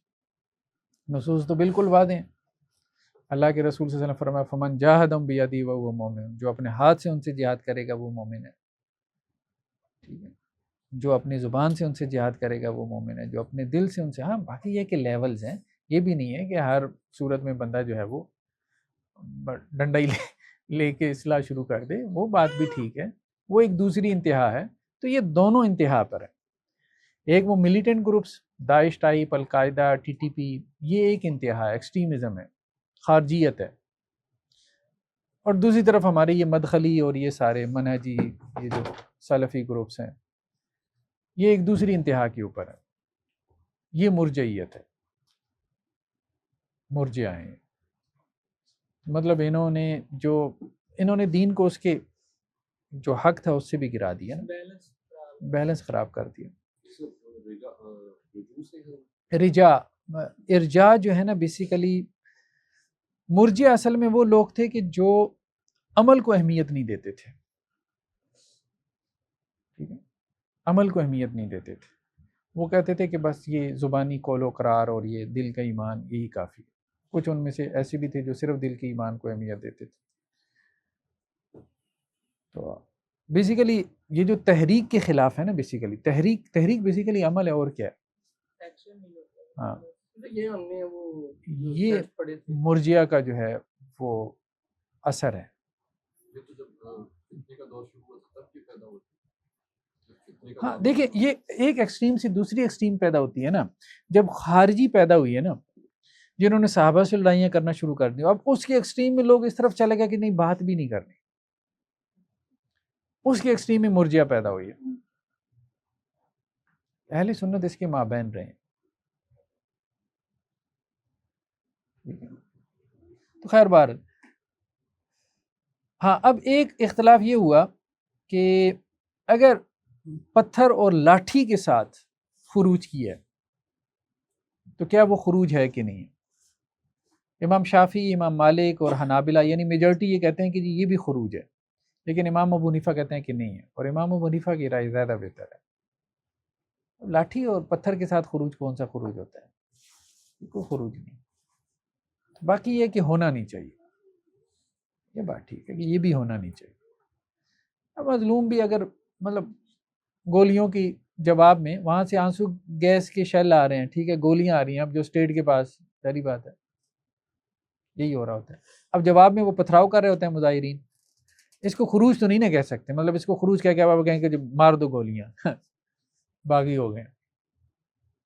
نصوص تو بالکل واضح ہیں۔ اللہ کے رسول صلی اللہ علیہ وسلم فرمایا فمن جاہدہم بیدیہ وہو مومن، جو اپنے ہاتھ سے ان سے جہاد کرے گا وہ مومن ہے، ٹھیک ہے، جو اپنی زبان سے ان سے جہاد کرے گا وہ مومن ہے، جو اپنے دل سے ان سے، ہاں باقی یہ کہ لیولز ہیں، یہ بھی نہیں ہے کہ ہر صورت میں بندہ جو ہے وہ ڈنڈا ہی لے کے اصلاح شروع کر دے، وہ بات بھی ٹھیک ہے، وہ ایک دوسری انتہا ہے۔ تو یہ دونوں انتہا پر ہے، ایک وہ ملیٹنٹ گروپس داعش ٹائپ، القاعدہ، ٹی ٹی پی، یہ ایک انتہا ہے، ایکسٹریمزم ہے، خارجیت ہے، اور دوسری طرف ہمارے یہ مدخلی اور یہ سارے منہجی یہ جو سلفی گروپس ہیں یہ ایک دوسری انتہا کے اوپر ہے. یہ مرجعیت ہے، مرجع ہیں. مطلب انہوں نے دین کو اس کے جو حق تھا اس سے بھی گرا دیا نا، بیلنس خراب کر دیا. رجا ارجاء جو ہے نا بیسیکلی مرجع اصل میں وہ لوگ تھے کہ جو عمل کو اہمیت نہیں دیتے تھے. ٹھیک ہے، عمل کو اہمیت نہیں دیتے تھے. وہ کہتے تھے کہ بس یہ زبانی قول و قرار اور یہ دل کا ایمان یہی کافی ہے. کچھ ان میں سے ایسے بھی تھے جو صرف دل کے ایمان کو اہمیت دیتے تھے. تو بیسیکلی یہ جو تحریک کے خلاف ہے نا، بیسیکلی تحریک بیسیکلی عمل ہے، اور کیا ہے. ہاں، یہ ہم نے وہ یہ پڑھے تھے مرجعہ کا جو ہے وہ اثر ہے. یہ تو جب فتنے کا دور شروع ہوا تھا تب یہ پیدا ہوتی ہے. ہاں دیکھیں، یہ ایک ایکسٹریم سے دوسری ایکسٹریم پیدا ہوتی ہے نا. جب خارجی پیدا ہوئی ہے نا، جنہوں نے صحابہ سے لڑائیاں کرنا شروع کر دی، اب اس کے ایکسٹریم میں لوگ اس طرف چلے گئے کہ نہیں بات بھی نہیں کرنی. اس کے ایکسٹریم میں مرجعہ پیدا ہوئی ہے. اہل سنت اس کے مابین رہے ہیں. تو خیر بار ہاں، اب ایک اختلاف یہ ہوا کہ اگر پتھر اور لاٹھی کے ساتھ خروج کیا ہے تو کیا وہ خروج ہے کہ نہیں. امام شافعی، امام مالک اور حنابلہ یعنی میجورٹی یہ کہتے ہیں کہ جی یہ بھی خروج ہے، لیکن امام ابو حنیفہ کہتے ہیں کہ نہیں ہے. اور امام ابو حنیفہ کی رائے زیادہ بہتر ہے. لاٹھی اور پتھر کے ساتھ خروج کون سا خروج ہوتا ہے؟ کوئی خروج نہیں. باقی یہ کہ ہونا نہیں چاہیے، یہ بات ٹھیک ہے کہ یہ بھی ہونا نہیں چاہیے. اب مظلوم بھی اگر مطلب گولیوں کی جواب میں وہاں سے آنسو گیس کے شیل آ رہے ہیں، ٹھیک ہے، گولیاں آ رہی ہیں اب جو اسٹیٹ کے پاس، ساری بات ہے یہی ہو رہا ہوتا ہے. اب جواب میں وہ پتھراؤ کر رہے ہوتے ہیں مظاہرین. اس کو خروج تو نہیں نہ کہہ سکتے، مطلب اس کو خروج کیا وہ کہیں کہ مار دو گولیاں باغی ہو گئے،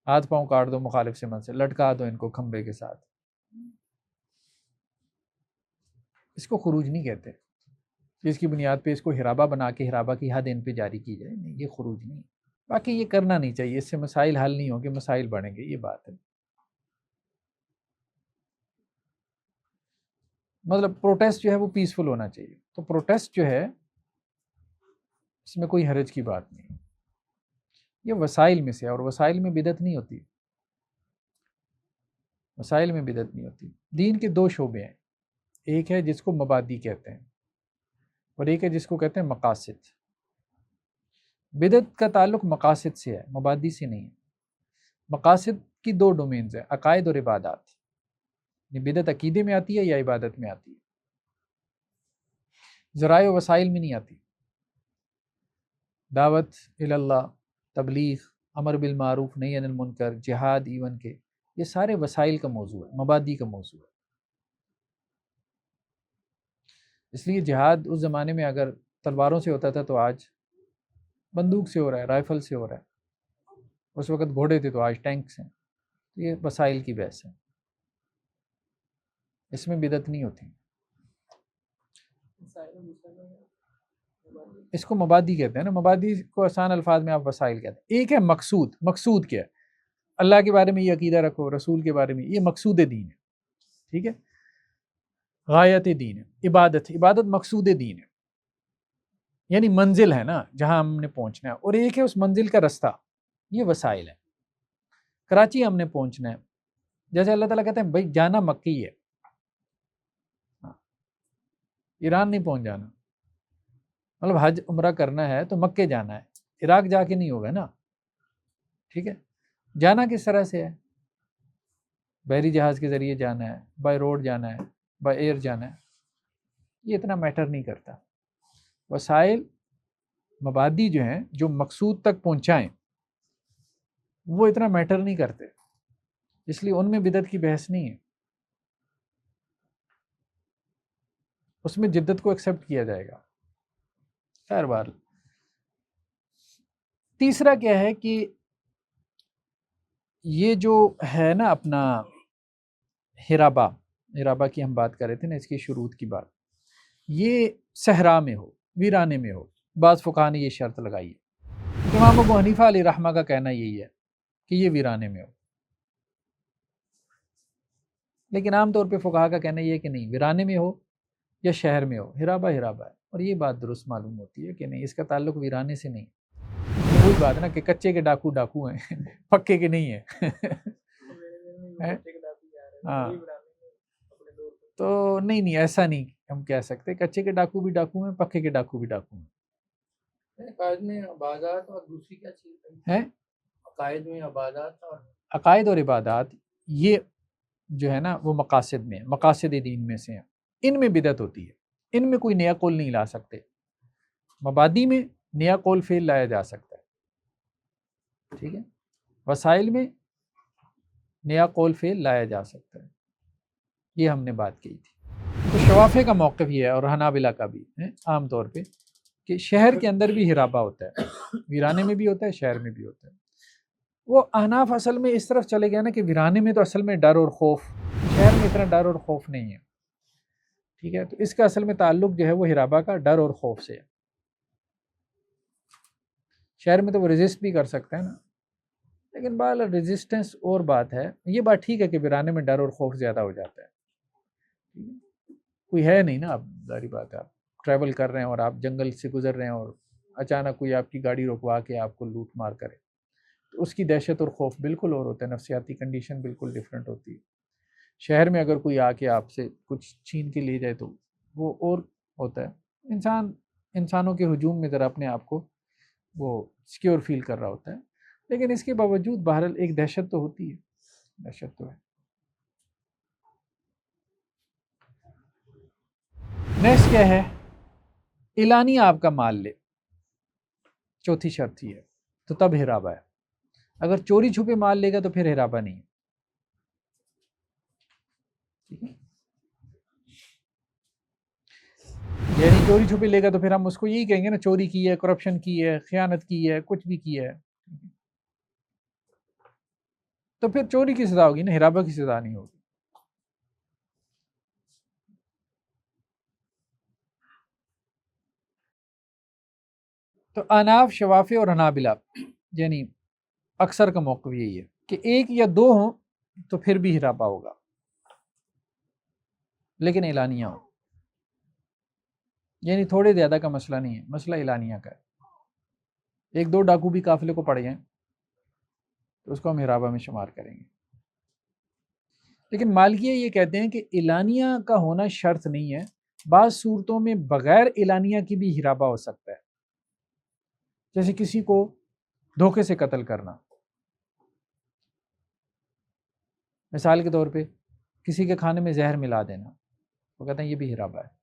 ہاتھ پاؤں کاٹ دو مخالف سمت سے، لٹکا دو ان کو کھمبے کے ساتھ. اس کو خروج نہیں کہتے. جس کی بنیاد پہ اس کو ہرابہ بنا کے ہرابہ کی حد ان پہ جاری کی جائے، نہیں، یہ خروج نہیں. باقی یہ کرنا نہیں چاہیے، اس سے مسائل حل نہیں ہوں گے، مسائل بڑھیں گے، یہ بات ہے. مطلب پروٹیسٹ جو ہے وہ پیسفل ہونا چاہیے. تو پروٹیسٹ جو ہے اس میں کوئی حرج کی بات نہیں. یہ وسائل میں سے، اور وسائل میں بدعت نہیں ہوتی. وسائل میں بدعت نہیں ہوتی. دین کے دو شعبے ہیں، ایک ہے جس کو مبادی کہتے ہیں اور ایک ہے جس کو کہتے ہیں مقاصد. بدعت کا تعلق مقاصد سے ہے، مبادی سے نہیں ہے. مقاصد کی دو ڈومینز ہیں، عقائد اور عبادات. بدعت عقیدے میں آتی ہے یا عبادت میں آتی ہے، ذرائع و وسائل میں نہیں آتی. دعوت اللہ، تبلیغ، امر بالمعروف نہی عن المنکر، جہاد، ایون کے یہ سارے وسائل کا موضوع ہے، مبادی کا موضوع ہے. اس لیے جہاد اس زمانے میں اگر تلواروں سے ہوتا تھا تو آج بندوق سے ہو رہا ہے، رائفل سے ہو رہا ہے. اس وقت گھوڑے تھے تو آج ٹینکس ہیں. یہ وسائل کی بحث ہے، اس میں بدعت نہیں ہوتی. اس کو مبادی کہتے ہیں نا. مبادی کو آسان الفاظ میں آپ وسائل کہتے ہیں. ایک ہے مقصود. مقصود کیا ہے؟ اللہ کے بارے میں یہ عقیدہ رکھو، رسول کے بارے میں، یہ مقصود دین ہے. ٹھیک ہے، غایت دین ہے. عبادت مقصود دین ہے، یعنی منزل ہے نا جہاں ہم نے پہنچنا ہے. اور ایک ہے اس منزل کا رستہ، یہ وسائل ہے. کراچی ہم نے پہنچنا ہے، جیسے اللہ تعالیٰ کہتے ہیں بھائی جانا مکی ہے، ایران نہیں پہنچ جانا. مطلب حج عمرہ کرنا ہے تو مکے جانا ہے، عراق جا کے نہیں ہوگا نا. ٹھیک ہے، جانا کس طرح سے ہے؟ بحری جہاز کے ذریعے جانا ہے، بائی روڈ جانا ہے، بائی ایئر جانا ہے. یہ اتنا میٹر نہیں کرتا. وسائل مبادی جو ہیں جو مقصود تک پہنچائیں وہ اتنا میٹر نہیں کرتے، اس لیے ان میں بدعت کی بحث نہیں ہے. اس میں جدت کو ایکسیپٹ کیا جائے گا. خیر بار تیسرا کیا ہے کہ یہ جو ہے نا اپنا ہرابہ کی ہم بات کر رہے تھے نا، اس کی شروط کی بات. یہ صحرا میں ہو، ویرانے میں ہو، بعض فقہا نے یہ شرط لگائی ہے۔ امام ابو حنیفہ علیہ رحمہ کا کہنا یہی ہے کہ یہ ویرانے میں ہو، لیکن عام طور پہ فقہا کا کہنا یہ ہے کہ نہیں، ویرانے میں ہو یا شہر میں ہو، ہرابہ ہرابہ ہے، اور یہ بات درست معلوم ہوتی ہے کہ نہیں، اس کا تعلق ویرانے سے نہیں۔ وہی بات ہے نا کہ کچے کے ڈاکو ڈاکو ہیں پکے کے نہیں ہیں ہاں، تو نہیں ایسا نہیں ہم کہہ سکتے، کچے کے ڈاکو بھی ڈاکو ہیں، پکے کے ڈاکو بھی ڈاکو ہیں۔ عقائد میں عبادات اور دوسری کیا چیز ہے عقائد میں عبادات اور عقائد اور عبادات، یہ جو ہے نا وہ مقاصد میں، مقاصد دین میں سے ہیں، ان میں بدعت ہوتی ہے، ان میں کوئی نیا قول نہیں لا سکتے۔ مبادی میں نیا قول فعل لایا جا سکتا ہے، ٹھیک ہے، وسائل میں نیا قول فعل لایا جا سکتا ہے، یہ ہم نے بات کی تھی۔ تو شوافع کا موقف یہ ہے، اور حنابلہ کا بھی ہے عام طور پہ، کہ شہر کے اندر بھی ہرابہ ہوتا ہے، ویرانے میں بھی ہوتا ہے، شہر میں بھی ہوتا ہے۔ وہ احناف اصل میں اس طرف چلے گئے نا کہ ویرانے میں تو اصل میں ڈر اور خوف، شہر میں اتنا ڈر اور خوف نہیں ہے، ٹھیک ہے، تو اس کا اصل میں تعلق جو ہے وہ ہرابہ کا ڈر اور خوف سے ہے۔ شہر میں تو وہ ریزسٹ بھی کر سکتے ہیں نا، لیکن بہرحال ریزسٹنس اور بات ہے، یہ بات ٹھیک ہے کہ ویرانے میں ڈر اور خوف زیادہ ہو جاتا ہے، کوئی ہے نہیں نا، اب ظاہری بات ہے، آپ ٹریول کر رہے ہیں اور آپ جنگل سے گزر رہے ہیں اور اچانک کوئی آپ کی گاڑی رکوا کے آپ کو لوٹ مار کرے، تو اس کی دہشت اور خوف بالکل اور ہوتا ہے، نفسیاتی کنڈیشن بالکل ڈفرینٹ ہوتی ہے۔ شہر میں اگر کوئی آ کے آپ سے کچھ چھین کے لے جائے تو وہ اور ہوتا ہے، انسانوں کے ہجوم میں ذرا اپنے آپ کو وہ سیکیور فیل کر رہا ہوتا ہے، لیکن اس کے باوجود بہرحال ایک دہشت تو ہوتی ہے، دہشت تو ہے۔ نیکسٹ کیا ہے؟ اعلانیہ آپ کا مال لے، چوتھی شرط ہی ہے، تو تب ہرابہ ہے، اگر چوری چھپے مال لے گا تو پھر ہرابہ نہیں ہے، ٹھیک ہے، یعنی چوری چھپے لے گا تو پھر ہم اس کو یہی کہیں گے نا، چوری کی ہے، کرپشن کی ہے، خیانت کی ہے، کچھ بھی کی ہے، تو پھر چوری کی سزا ہوگی نا، ہرابہ کی سزا نہیں ہوگی۔ تو احناف، شوافع اور حنابلہ یعنی اکثر کا موقف یہی ہے کہ ایک یا دو ہوں تو پھر بھی ہرابہ ہوگا، لیکن اعلانیہ ہو، یعنی تھوڑے زیادہ کا مسئلہ نہیں ہے، مسئلہ اعلانیہ کا ہے، ایک دو ڈاکو بھی قافلے کو پڑ جائیں تو اس کو ہم ہرابہ میں شمار کریں گے۔ لیکن مالکیہ یہ کہتے ہیں کہ اعلانیہ کا ہونا شرط نہیں ہے، بعض صورتوں میں بغیر اعلانیہ کی بھی ہرابہ ہو سکتا ہے، جیسے کسی کو دھوکے سے قتل کرنا، مثال کے طور پہ کسی کے کھانے میں زہر ملا دینا، وہ کہتے ہیں یہ بھی ہرابہ ہے،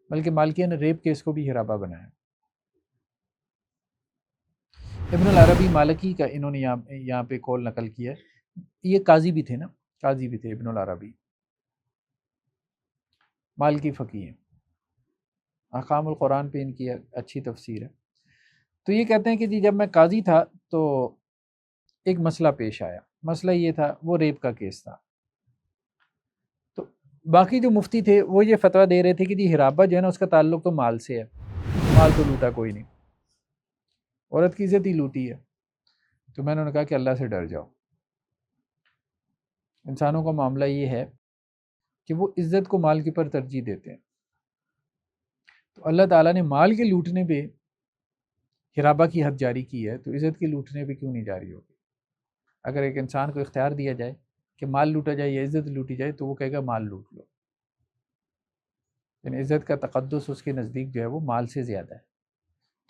بلکہ مالکیہ نے ریپ کیس کو بھی ہرابہ بنایا۔ ابن العربی مالکی کا انہوں نے یہاں پہ قول نقل کیا ہے، یہ قاضی بھی تھے نا، قاضی بھی تھے ابن العربی، مالکی فقیہ ہیں، احکام القرآن پہ ان کی اچھی تفسیر ہے۔ تو یہ کہتے ہیں کہ جی جب میں قاضی تھا تو ایک مسئلہ پیش آیا، مسئلہ یہ تھا، وہ ریپ کا کیس تھا، تو باقی جو مفتی تھے وہ یہ فتویٰ دے رہے تھے کہ جی ہرابہ جو ہے نا اس کا تعلق تو مال سے ہے، مال تو لوٹا کوئی نہیں، عورت کی عزت ہی لوٹی ہے۔ تو میں نے کہا کہ اللہ سے ڈر جاؤ، انسانوں کا معاملہ یہ ہے کہ وہ عزت کو مال کے پر ترجیح دیتے ہیں، تو اللہ تعالیٰ نے مال کے لوٹنے پہ ہرابہ کی حد جاری کی ہے، تو عزت کے لوٹنے پہ کیوں نہیں جاری ہوگی؟ اگر ایک انسان کو اختیار دیا جائے کہ مال لوٹا جائے یا عزت لوٹی جائے تو وہ کہے گا مال لوٹ لو، یعنی عزت کا تقدس اس کے نزدیک جو ہے وہ مال سے زیادہ ہے،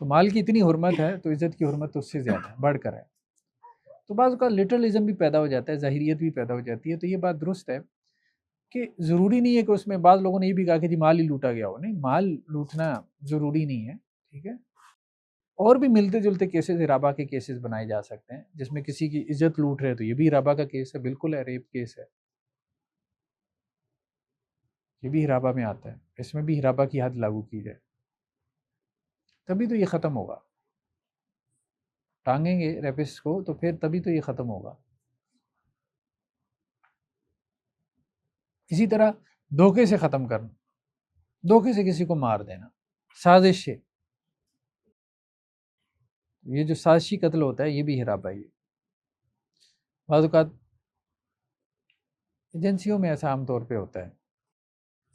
تو مال کی اتنی حرمت ہے تو عزت کی حرمت تو اس سے زیادہ ہے، بڑھ کر ہے۔ تو بعض کا لٹرلزم بھی پیدا ہو جاتا ہے، ظاہریت بھی پیدا ہو جاتی ہے، تو یہ بات درست ہے کہ ضروری نہیں ہے کہ اس میں بعض لوگوں نے یہ بھی کہا کہ جی مال ہی لوٹا گیا ہو، نہیں، مال لوٹنا ضروری نہیں ہے، ٹھیک ہے، اور بھی ملتے جلتے کیسز ہرابہ کے کیسز بنائے جا سکتے ہیں، جس میں کسی کی عزت لوٹ رہے تو یہ بھی ہرابہ کا کیس ہے، بالکل ہے، ریپ کیس ہے، یہ بھی ہرابہ میں آتا ہے، اس میں بھی ہرابہ کی حد لاگو کی جائے تبھی تو یہ ختم ہوگا، ٹانگیں گے ریپسٹ کو تو پھر تبھی تو یہ ختم ہوگا۔ اسی طرح دھوکے سے ختم کرنا، دھوکے سے کسی کو مار دینا، سازش سے، یہ جو سازشی قتل ہوتا ہے یہ بھی ہرابائی ہے۔ بعض اوقات ایجنسیوں میں ایسا عام طور پہ ہوتا ہے،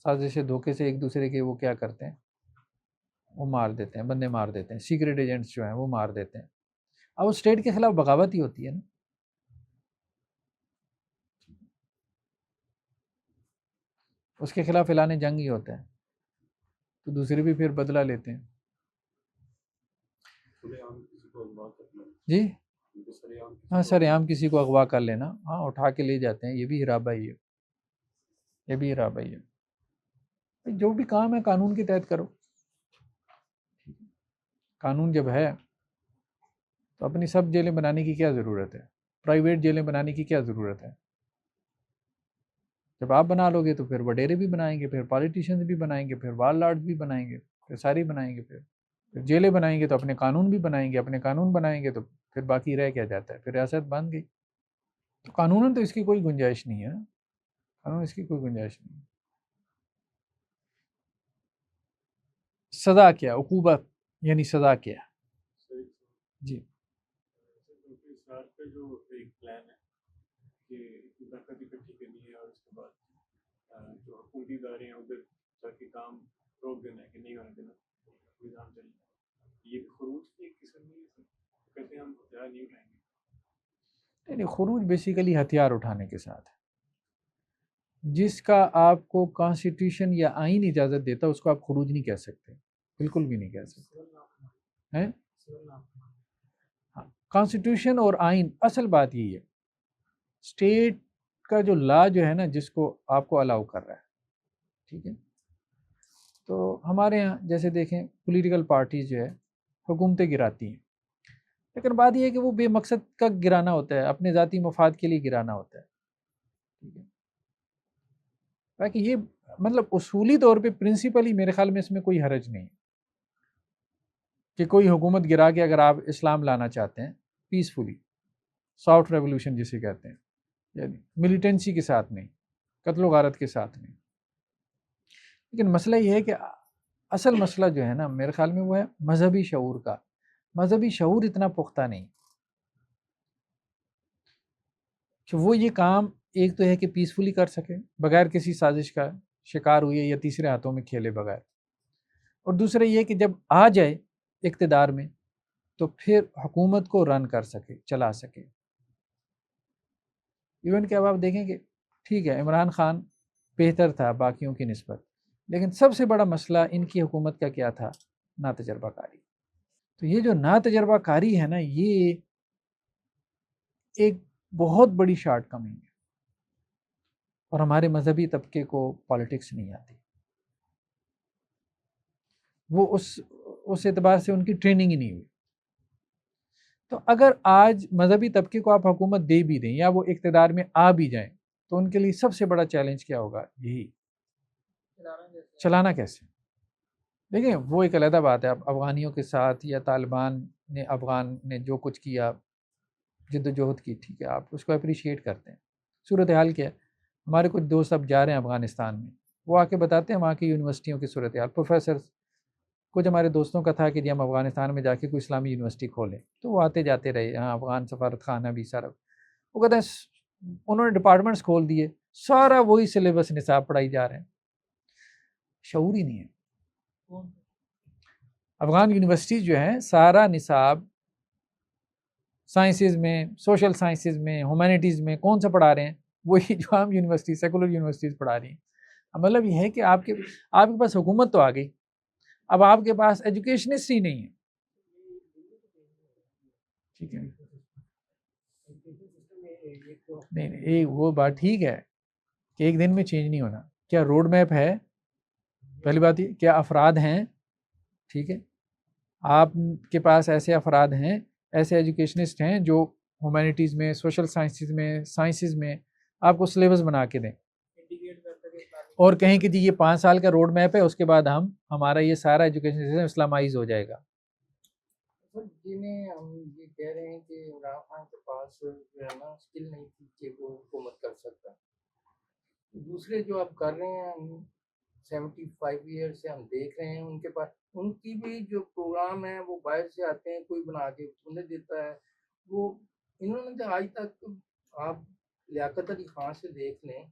سازش سے دھوکے سے ایک دوسرے کے وہ کیا کرتے ہیں، وہ مار دیتے ہیں، بندے مار دیتے ہیں، سیکریٹ ایجنٹس جو ہیں وہ مار دیتے ہیں۔ اب وہ اسٹیٹ کے خلاف بغاوت ہی ہوتی ہے نا، اس کے خلاف اعلان جنگ ہی ہوتا ہے، تو دوسرے بھی پھر بدلہ لیتے ہیں۔ جی ہاں، سر عام کسی کو اغوا کر لینا، ہاں اٹھا کے لے جاتے ہیں، یہ بھی ہرابائی ہے، یہ بھی ہرابائی ہے۔ جو بھی کام ہے قانون کے تحت کرو، قانون جب ہے تو اپنی سب جیلیں بنانے کی کیا ضرورت ہے، پرائیویٹ جیلیں بنانے کی کیا ضرورت ہے؟ جب آپ بنا لو گے تو پھر وڈیرے بھی بنائیں گے، پھر پالیٹیشینز بھی بنائیں گے، پھر وار لارڈ بھی بنائیں گے، پھر ساری بنائیں گے، پھر جیلیں بنائیں گے تو اپنے قانون بھی بنائیں گے، اپنے قانون بنائیں گے تو پھر باقی رہ کیا جاتا ہے، پھر ریاست بن گئی۔ تو قانون تو اس کی کوئی گنجائش نہیں ہے، قانون اس کی کوئی گنجائش نہیں ہے۔ سزا کیا، عقوبت یعنی سزا کیا؟ جی اسرار کا جو ایک پلان ہے کہ برکت اکٹھی کرنی ہے اور اس کے بعد جو حکومتی ادارے ہیں ادھر جا کے کام روک دینا ہے کہ نہیں ہونے دینا، نظام چلے، یہ خروج کی ایک قسم نہیں ہے، کیسے ہم ہتھیار نہیں اٹھائیں گے؟ یعنی خروج بیسیکلی ہتھیار اٹھانے کے ساتھ ہے، جس کا آپ کو کانسٹیٹیوشن یا آئین اجازت دیتا اس کو آپ خروج نہیں کہہ سکتے، بالکل بھی نہیں کہہ سکتے ہیں۔ کانسٹیٹیوشن اور آئین، اصل بات یہی ہے، اسٹیٹ کا جو لا جو ہے نا جس کو آپ کو الاؤ کر رہا ہے، ٹھیک ہے۔ تو ہمارے یہاں جیسے دیکھیں پولیٹیکل پارٹیز جو ہے حکومتیں گراتی ہیں، لیکن بات یہ ہے کہ وہ بے مقصد کا گرانا ہوتا ہے، اپنے ذاتی مفاد کے لیے گرانا ہوتا ہے، ٹھیک ہے۔ باقی یہ مطلب اصولی طور پہ پرنسپلی میرے خیال میں اس میں کوئی حرج نہیں ہے کہ کوئی حکومت گرا کے اگر آپ اسلام لانا چاہتے ہیں پیسفلی، سافٹ ریولوشن جسے کہتے ہیں، یعنی ملیٹنسی کے ساتھ نہیں، قتل و غارت کے ساتھ نہیں۔ لیکن مسئلہ یہ ہے کہ اصل مسئلہ جو ہے نا میرے خیال میں وہ ہے مذہبی شعور کا، مذہبی شعور اتنا پختہ نہیں کہ وہ یہ کام ایک تو ہے کہ پیسفلی کر سکے بغیر کسی سازش کا شکار ہوئے یا تیسرے ہاتھوں میں کھیلے بغیر، اور دوسرا یہ کہ جب آ جائے اقتدار میں تو پھر حکومت کو رن کر سکے، چلا سکے۔ ایون کہ اب آپ دیکھیں کہ ٹھیک ہے عمران خان بہتر تھا باقیوں کی نسبت، لیکن سب سے بڑا مسئلہ ان کی حکومت کا کیا تھا؟ ناتجربہ کاری۔ تو یہ جو ناتجربہ کاری ہے نا یہ ایک بہت بڑی شارٹ کمنگ ہے، اور ہمارے مذہبی طبقے کو پالیٹکس نہیں آتی، وہ اس اعتبار سے ان کی ٹریننگ ہی نہیں ہوئی۔ تو اگر آج مذہبی طبقے کو آپ حکومت دے بھی دیں یا وہ اقتدار میں آ بھی جائیں تو ان کے لیے سب سے بڑا چیلنج کیا ہوگا؟ یہی چلانا کیسے۔ دیکھیں وہ ایک علیحدہ بات ہے، اب افغانیوں کے ساتھ یا طالبان نے افغان نے جو کچھ کیا، جد و جہد کی، ٹھیک ہے آپ اس کو اپریشیٹ کرتے ہیں۔ صورتحال کیا ہے، ہمارے کچھ دوست اب جا رہے ہیں افغانستان میں، وہ آ کے بتاتے ہیں وہاں کی یونیورسٹیوں کی صورتحال، پروفیسرز، کچھ ہمارے دوستوں کا تھا کہ جی ہم افغانستان میں جا کے کوئی اسلامی یونیورسٹی کھولیں، تو وہ آتے جاتے رہے، ہاں افغان سفارت خانہ بھی سارا، وہ کہتے ہیں انہوں نے ڈپارٹمنٹس کھول دیے، سارا وہی سلیبس نصاب پڑھائی جا رہے ہیں، شعور ہی نہیں ہے۔ افغان یونیورسٹیز جو ہیں سارا نصاب سائنسز میں، سوشل سائنسز میں، ہیومینٹیز میں کون سا پڑھا رہے ہیں؟ وہی جو عام یونیورسٹی سیکولر یونیورسٹیز پڑھا رہی ہیں۔ مطلب یہ ہے کہ آپ کے پاس حکومت تو آ گئی، اب آپ کے پاس ایجوکیشنسٹ ہی نہیں ہے، ٹھیک ہے۔ نہیں وہ بات ٹھیک ہے کہ ایک دن میں چینج نہیں ہونا، کیا روڈ میپ ہے؟ پہلی بات یہ کیا افراد ہیں؟ ٹھیک ہے، آپ کے پاس ایسے افراد ہیں، ایسے ایجوکیشنسٹ ہیں جو ہیومینٹیز میں، سوشل سائنسز میں آپ کو سلیبس بنا کے دیں اور کہیں کہ جی یہ 5 سال کا روڈ میپ ہے، اس کے بعد ہمارا یہ سارا ایجوکیشن سسٹم اسلامائز ہو جائے گا۔ جنہیں ہم یہ کہہ رہے ہیں کہ عمران خان کے پاس جو ہے نا اسکل نہیں تھی کہ وہ حکومت کر سکتا، دوسرے جو آپ کر رہے ہیں 75 ایئر سے ہم دیکھ رہے ہیں ان کے پاس ان کی بھی جو پروگرام ہے وہ باہر سے آتے ہیں، کوئی بنا کے انہیں دیتا ہے وہ. انہوں نے تو آج تک آپ لیاقت علی خان سے دیکھ لیں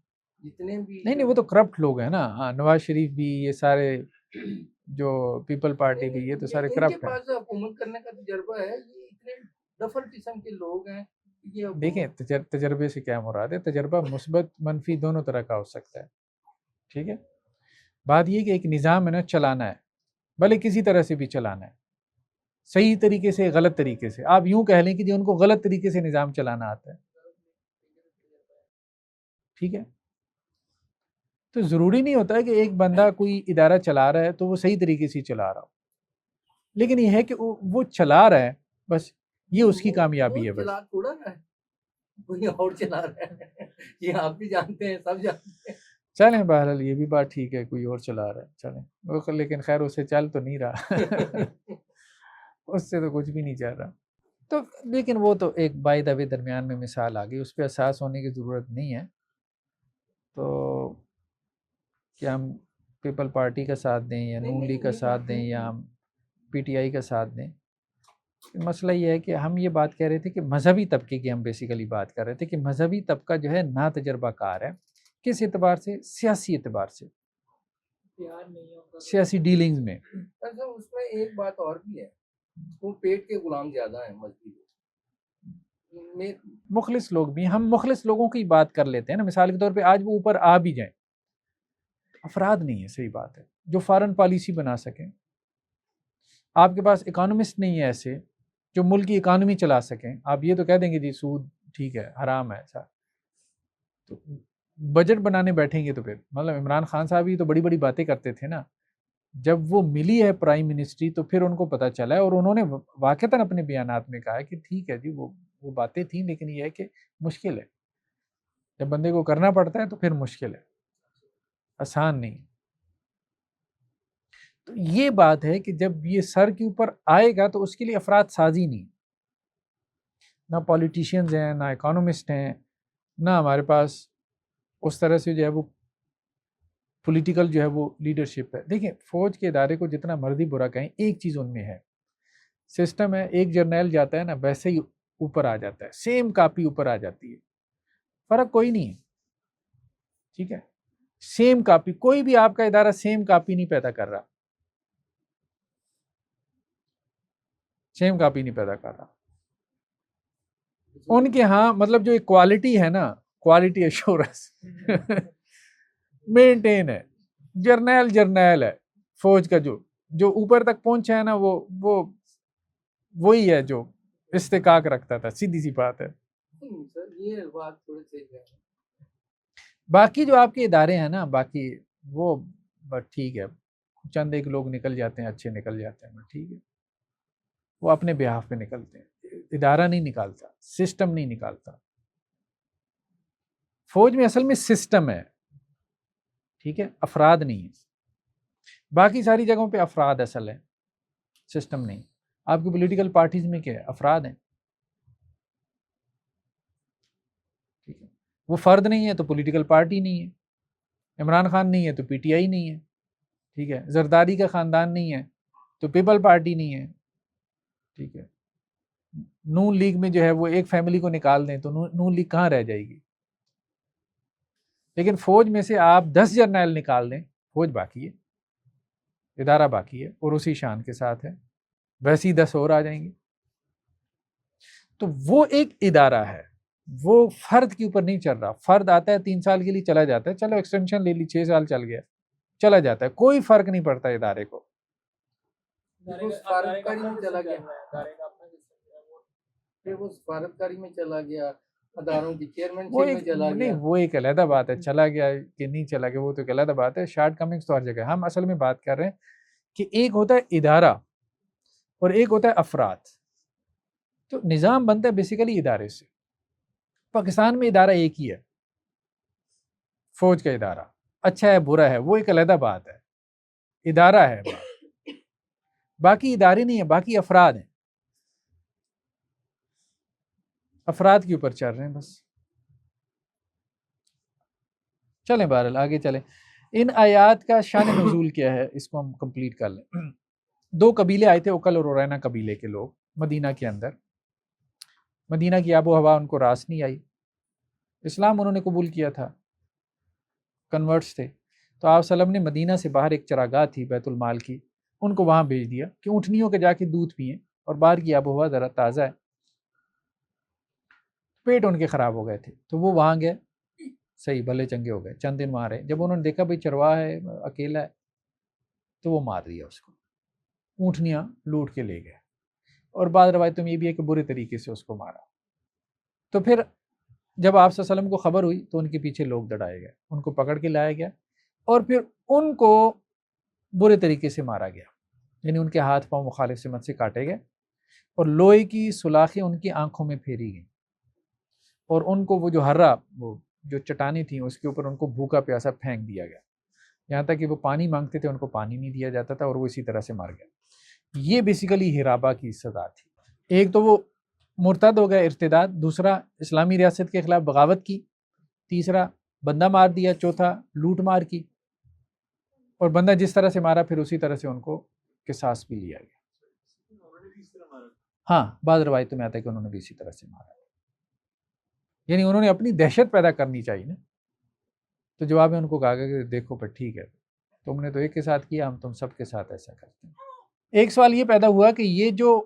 جتنے بھی نہیں وہ تو کرپٹ لوگ ہیں نا. ہاں نواز شریف بھی، یہ سارے جو پیپل پارٹی بھی، یہ تو سارے ان کے کرپٹ ہیں. پاس حکومت کرنے کا تجربہ ہے، یہ اتنے دفر قسم کے لوگ ہیں. یہ دیکھیں تجربے سے کیا مراد ہے؟ تجربہ مثبت منفی دونوں طرح کا ہو سکتا ہے. ٹھیک ہے، بات یہ کہ ایک نظام ہے نا چلانا ہے، بھلے کسی طرح سے بھی چلانا ہے، صحیح طریقے سے غلط طریقے سے. آپ یوں کہہ لیں کہ جی ان کو غلط طریقے سے نظام چلانا آتا ہے. ٹھیک ہے، تو ضروری نہیں ہوتا ہے کہ ایک بندہ کوئی ادارہ چلا رہا ہے تو وہ صحیح طریقے سے چلا رہا ہو، لیکن یہ ہے کہ وہ چلا رہا ہے، بس یہ اس کی کامیابی ہے. بس چلا تھوڑا رہا ہے، کوئی اور چلا رہا ہے، یہ آپ بھی جانتے ہیں، سب جانتے ہیں. چلیں بہرحال یہ بھی بات ٹھیک ہے، کوئی اور چلا رہا ہے چلیں، لیکن خیر اسے چل تو نہیں رہا اس سے تو کچھ بھی نہیں چل رہا. تو لیکن وہ تو ایک بائی دا وے درمیان میں مثال آ گئی، اس پہ احساس ہونے کی ضرورت نہیں ہے. تو کیا ہم پیپل پارٹی کا ساتھ دیں یا نون لیگ کا ساتھ دیں یا ہم پی ٹی آئی کا ساتھ دیں؟ مسئلہ یہ ہے کہ ہم یہ بات کہہ رہے تھے کہ مذہبی طبقے کی ہم بیسیکلی بات کر رہے تھے کہ مذہبی طبقہ جو ہے نا تجربہ کار ہے. کس اعتبار سے؟ سیاسی اعتبار سے، سیاسی ڈیلنگز میں. اچھا اس میں ایک بات اور بھی ہے، وہ پیٹ کے غلام زیادہ ہیں مذہبی لوگ. مخلص لوگ بھی، ہم مخلص لوگوں کی بات کر لیتے ہیں نا. مثال کے طور پہ آج وہ اوپر آ بھی جائیں، افراد نہیں ہے، صحیح بات ہے، جو فارن پالیسی بنا سکیں. آپ کے پاس اکانومسٹ نہیں ہے ایسے جو ملک کی اکانومی چلا سکیں. آپ یہ تو کہہ دیں گے جی سود ٹھیک ہے، حرام ہے ایسا، تو بجٹ بنانے بیٹھیں گے تو پھر مطلب عمران خان صاحب ہی تو بڑی بڑی باتیں کرتے تھے نا. جب وہ ملی ہے پرائم منسٹری تو پھر ان کو پتہ چلا ہے، اور انہوں نے واقعتاً اپنے بیانات میں کہا ہے کہ ٹھیک ہے جی وہ باتیں تھیں، لیکن یہ ہے کہ مشکل ہے، جب بندے کو کرنا پڑتا ہے تو پھر مشکل ہے، آسان نہیں. تو یہ بات ہے کہ جب یہ سر کے اوپر آئے گا تو اس کے لیے افراد سازی نہیں، نہ پولیٹیشینز ہیں، نہ اکانومسٹ ہیں، نہ ہمارے پاس اس طرح سے جو ہے وہ پولیٹیکل جو ہے وہ لیڈرشپ ہے. دیکھیں فوج کے ادارے کو جتنا مرضی برا کہیں، ایک چیز ان میں ہے، سسٹم ہے. ایک جرنیل جاتا ہے نا ویسے ہی اوپر آ جاتا ہے، سیم کاپی اوپر آ جاتی ہے، فرق کوئی نہیں ہے. ٹھیک ہے، سیم کاپی، کوئی بھی آپ کا ادارہ سیم کاپی نہیں پیدا کر رہا، سیم کاپی نہیں پیدا کر رہا. ان کے ہاں مطلب جو ایک کوالٹی ہے نا، کوالٹی ایشورنس مینٹین ہے. جرنیل ہے فوج کا، جو اوپر تک پہنچا ہے نا وہی ہے جو استحقاق رکھتا تھا، سیدھی سی بات ہے. یہ بات تھوڑی سی ہے. باقی جو آپ کے ادارے ہیں نا، باقی وہ بس ٹھیک ہے، چند ایک لوگ نکل جاتے ہیں، اچھے نکل جاتے ہیں، ٹھیک ہے، وہ اپنے بیہاف پہ نکلتے ہیں. ادارہ نہیں نکالتا، سسٹم نہیں نکالتا. فوج میں اصل میں سسٹم ہے، ٹھیک ہے، افراد نہیں ہے. باقی ساری جگہوں پہ افراد اصل ہے، سسٹم نہیں. آپ کی پولیٹیکل پارٹیز میں کیا ہے؟ افراد ہیں. ٹھیک ہے، وہ فرد نہیں ہے تو پولیٹیکل پارٹی نہیں ہے. عمران خان نہیں ہے تو پی ٹی آئی نہیں ہے. ٹھیک ہے، زرداری کا خاندان نہیں ہے تو پیپل پارٹی نہیں ہے. ٹھیک ہے، نون لیگ میں جو ہے وہ ایک فیملی کو نکال دیں تو نون لیگ کہاں رہ جائے گی. لیکن فوج میں سے آپ 10 جرنیل نکال دیں، فوج باقی ہے، ادارہ باقی ہے اور اسی شان کے ساتھ ہے، ویسے ہی 10 اور آ جائیں گے. تو وہ ایک ادارہ ہے، وہ فرد کے اوپر نہیں چل رہا. فرد آتا ہے 3 سال کے لیے چلا جاتا ہے، چلو ایکسٹینشن لے لی 6 سال چل گیا، چلا جاتا ہے، کوئی فرق نہیں پڑتا ادارے کو. سفارتکاری میں چلا گیا، وہ سفارتکاری میں چلا گیا، اداروں کی چیئرمین میں چلا گیا. وہ ایک علیحدہ بات ہے، چلا گیا کہ نہیں چلا گیا وہ تو ایک علیحدہ بات ہے. شارٹ کمنگس تو ہر جگہ. ہم اصل میں بات کر رہے ہیں کہ ایک ہوتا ہے ادارہ اور ایک ہوتا ہے افراد. تو نظام بنتا ہے بیسیکلی ادارے سے. پاکستان میں ادارہ ایک ہی ہے، فوج کا ادارہ. اچھا ہے برا ہے وہ ایک علیحدہ بات ہے، ادارہ ہے بات. باقی ادارے نہیں ہیں، باقی افراد ہیں، افراد کے اوپر چل رہے ہیں بس. چلیں بہرحال آگے چلیں. ان آیات کا شان نزول کیا ہے اس کو ہم کمپلیٹ کر لیں. 2 قبیلے آئے تھے، اوکل اور اورینا قبیلے کے لوگ مدینہ کے اندر. مدینہ کی آب و ہوا ان کو راس نہیں آئی، اسلام انہوں نے قبول کیا تھا، کنورٹس تھے. تو آپ وسلم نے مدینہ سے باہر ایک چراگاہ تھی بیت المال کی، ان کو وہاں بھیج دیا کہ اونٹنیوں کے جا کے دودھ پئیں اور باہر کی آب و ہوا ذرا تازہ ہے. پیٹ ان کے خراب ہو گئے تھے تو وہ وہاں گئے، صحیح بھلے چنگے ہو گئے، چند دن وہاں رہے. جب انہوں نے دیکھا بھئی چرواہ ہے اکیلا ہے تو وہ مار دیا اس کو، اونٹنیاں لوٹ کے لے گئے. اور بعض روایتوں میں یہ بھی ہے کہ برے طریقے سے اس کو مارا. تو پھر جب آپ صلی اللہ علیہ وسلم کو خبر ہوئی تو ان کے پیچھے لوگ دڑائے گئے، ان کو پکڑ کے لایا گیا اور پھر ان کو برے طریقے سے مارا گیا. یعنی ان کے ہاتھ پاؤں مخالف سمت سے کاٹے گئے اور لوہے کی سلاخیں ان کی آنکھوں میں پھیری گئیں، اور ان کو وہ جو ہررا، وہ جو چٹانیں تھیں اس کے اوپر ان کو بھوکا پیاسا پھینک دیا گیا. یہاں تک کہ وہ پانی مانگتے تھے ان کو پانی نہیں دیا جاتا تھا اور وہ اسی طرح سے مر گئے. یہ بیسیکلی ہرابہ کی سزا تھی. ایک تو وہ مرتد ہو گیا، ارتداد، دوسرا اسلامی ریاست کے خلاف بغاوت کی، تیسرا بندہ مار دیا، چوتھا لوٹ مار کی. اور بندہ جس طرح سے مارا پھر اسی طرح سے ان کو قصاص بھی لیا گیا. ہاں بعض روایتوں میں آتا ہے کہ انہوں نے بھی اسی طرح سے مارا. یعنی انہوں نے اپنی دہشت پیدا کرنی چاہیے نا. تو جواب میں ان کو کہا گیا کہ دیکھو پر ٹھیک ہے، تم نے تو ایک کے ساتھ کیا، ہم تم سب کے ساتھ ایسا کرتے ہیں. ایک سوال یہ پیدا ہوا کہ یہ جو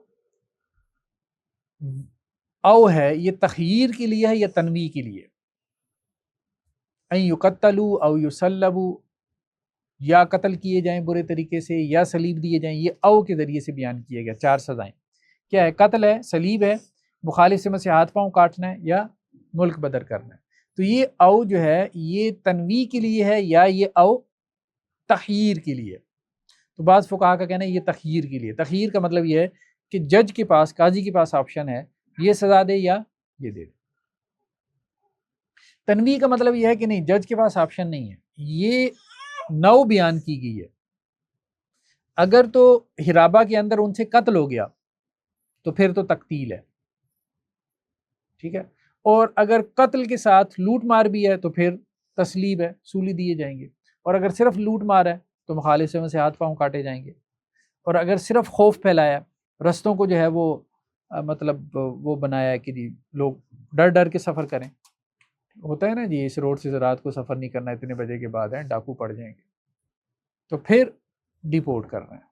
او ہے یہ تخییر کے لیے ہے یا تنویع کے لیے؟ ان یقتلوا او یصلبوا، یا قتل کیے جائیں برے طریقے سے یا صلیب دیے جائیں. یہ او کے ذریعے سے بیان کیے گیا 4 سزائیں. کیا ہے؟ قتل ہے، صلیب ہے، مخالف سمت سے ہاتھ پاؤں کاٹنا ہے، یا ملک بدر کرنا ہے. تو یہ او جو ہے یہ تنویع کے لیے ہے یا یہ او تخییر کے لیے؟ تو بعض فقہا کا کہنا ہے یہ تخییر کے لیے. تخییر کا مطلب یہ ہے کہ جج کے پاس، قاضی کے پاس آپشن ہے یہ سزا دے یا یہ دے. تنویع کا مطلب یہ ہے کہ نہیں، جج کے پاس آپشن نہیں ہے، یہ نو بیان کی گئی ہے. اگر تو ہرابہ کے اندر ان سے قتل ہو گیا تو پھر تو تقتیل ہے، ٹھیک ہے. اور اگر قتل کے ساتھ لوٹ مار بھی ہے تو پھر تسلیب ہے، سولی دیے جائیں گے. اور اگر صرف لوٹ مار ہے تو مخالف سے ہاتھ پاؤں کاٹے جائیں گے. اور اگر صرف خوف پھیلایا، رستوں کو جو ہے وہ مطلب وہ بنایا ہے کہ جی لوگ ڈر ڈر کے سفر کریں. ہوتا ہے نا جی، اس روڈ سے رات کو سفر نہیں کرنا، اتنے بجے کے بعد ہیں ڈاکو پڑ جائیں گے، تو پھر ڈیپورٹ کر رہے ہیں.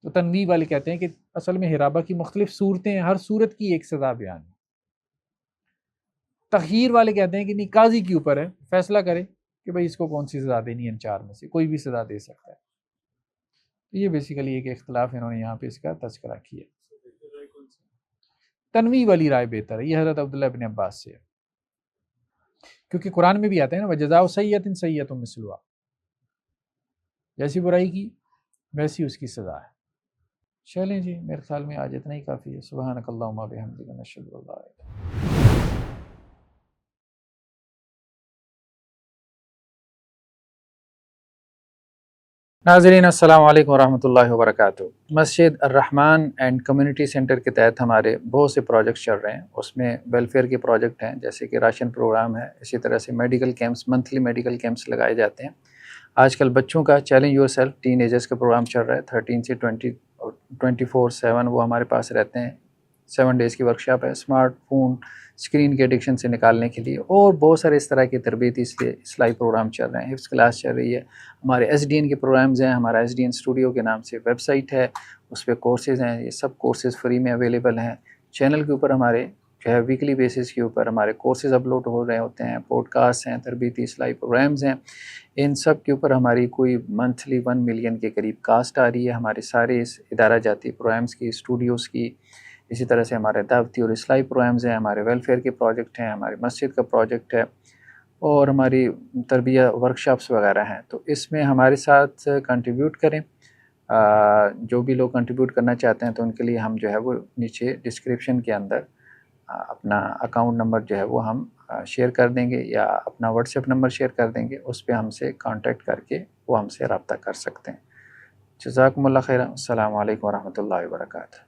تو تنویع والے کہتے ہیں کہ اصل میں ہرابہ کی مختلف صورتیں ہیں، ہر صورت کی ایک سزا بیان ہے. تخییر والے کہتے ہیں کہ نہیں، قاضی کے اوپر ہے، فیصلہ کرے کہ بھئی اس کو کون سی سزا دینی ہے، ان 4 میں سے کوئی بھی سزا دے سکتا ہے. یہ بیسیکلی ایک اختلاف انہوں نے یہاں پہ اس کا تذکرہ کیا. تنویع والی رائے بہتر ہے، یہ حضرت عبداللہ ابن عباس سے ہے، کیونکہ قرآن میں بھی آتا ہے نا وَجَزَاءُ سَیِّئَةٍ سَیِّئَةٌ مِثْلُهَا، جیسی برائی کی ویسی اس کی سزا ہے. چلیں جی، میرے خیال میں آج اتنا ہی کافی ہے. سبحانک اللہم و بحمدک، نشہد ان لا الہ الا انت. ناظرین السلام علیکم ورحمۃ اللہ وبرکاتہ. مسجد الرحمن اینڈ کمیونٹی سینٹر کے تحت ہمارے بہت سے پروجیکٹس چل رہے ہیں. اس میں ویلفیئر کے پروجیکٹ ہیں، جیسے کہ راشن پروگرام ہے، اسی طرح سے medical camps, monthly medical camps لگائے جاتے ہیں. آج کل بچوں کا challenge your self ten agers کا پروگرام چل رہا ہے. 13 سے 24/7 وہ ہمارے پاس رہتے ہیں. 7 ڈیز کی ورکشاپ ہے اسمارٹ فون اسکرین کے ایڈکشن سے نکالنے کے لیے، اور بہت سارے اس طرح کے تربیتی اصلاحی پروگرام چل رہے ہیں. حفظ کلاس چل رہی ہے. ہمارے ایس ڈی این کے پروگرامز ہیں. ہمارا ایس ڈی این اسٹوڈیو کے نام سے ویب سائٹ ہے، اس پہ کورسز ہیں. یہ سب کورسز فری میں اویلیبل ہیں. چینل کے اوپر ہمارے جو ہے ویکلی بیسس کے اوپر ہمارے کورسز اپلوڈ ہو رہے ہوتے ہیں. پوڈ کاسٹ ہیں، تربیتی اصلاحی پروگرامز ہیں. ان سب کے اوپر ہماری کوئی منتھلی 1 ملین کے قریب کاسٹ آ رہی ہے. ہمارے سارے اس ادارہ جاتی پروگرامز کی، اسٹوڈیوز کی، اسی طرح سے ہمارے دعوتی اور اصلاحی پروگرامز ہیں. ہمارے ویلفیئر کے پروجیکٹ ہیں، ہماری مسجد کا پروجیکٹ ہے، اور ہماری تربیہ ورکشاپس وغیرہ ہیں. تو اس میں ہمارے ساتھ کنٹریبیوٹ کریں. جو بھی لوگ کنٹریبیوٹ کرنا چاہتے ہیں تو ان کے لیے ہم جو ہے وہ نیچے ڈسکرپشن کے اندر اپنا اکاؤنٹ نمبر جو ہے وہ ہم شیئر کر دیں گے، یا اپنا واٹس ایپ نمبر شیئر کر دیں گے. اس پہ ہم سے کانٹیکٹ کر کے وہ ہم سے رابطہ کر سکتے ہیں. جزاکم اللہ خیر. السلام علیکم ورحمۃ اللہ وبرکاتہ.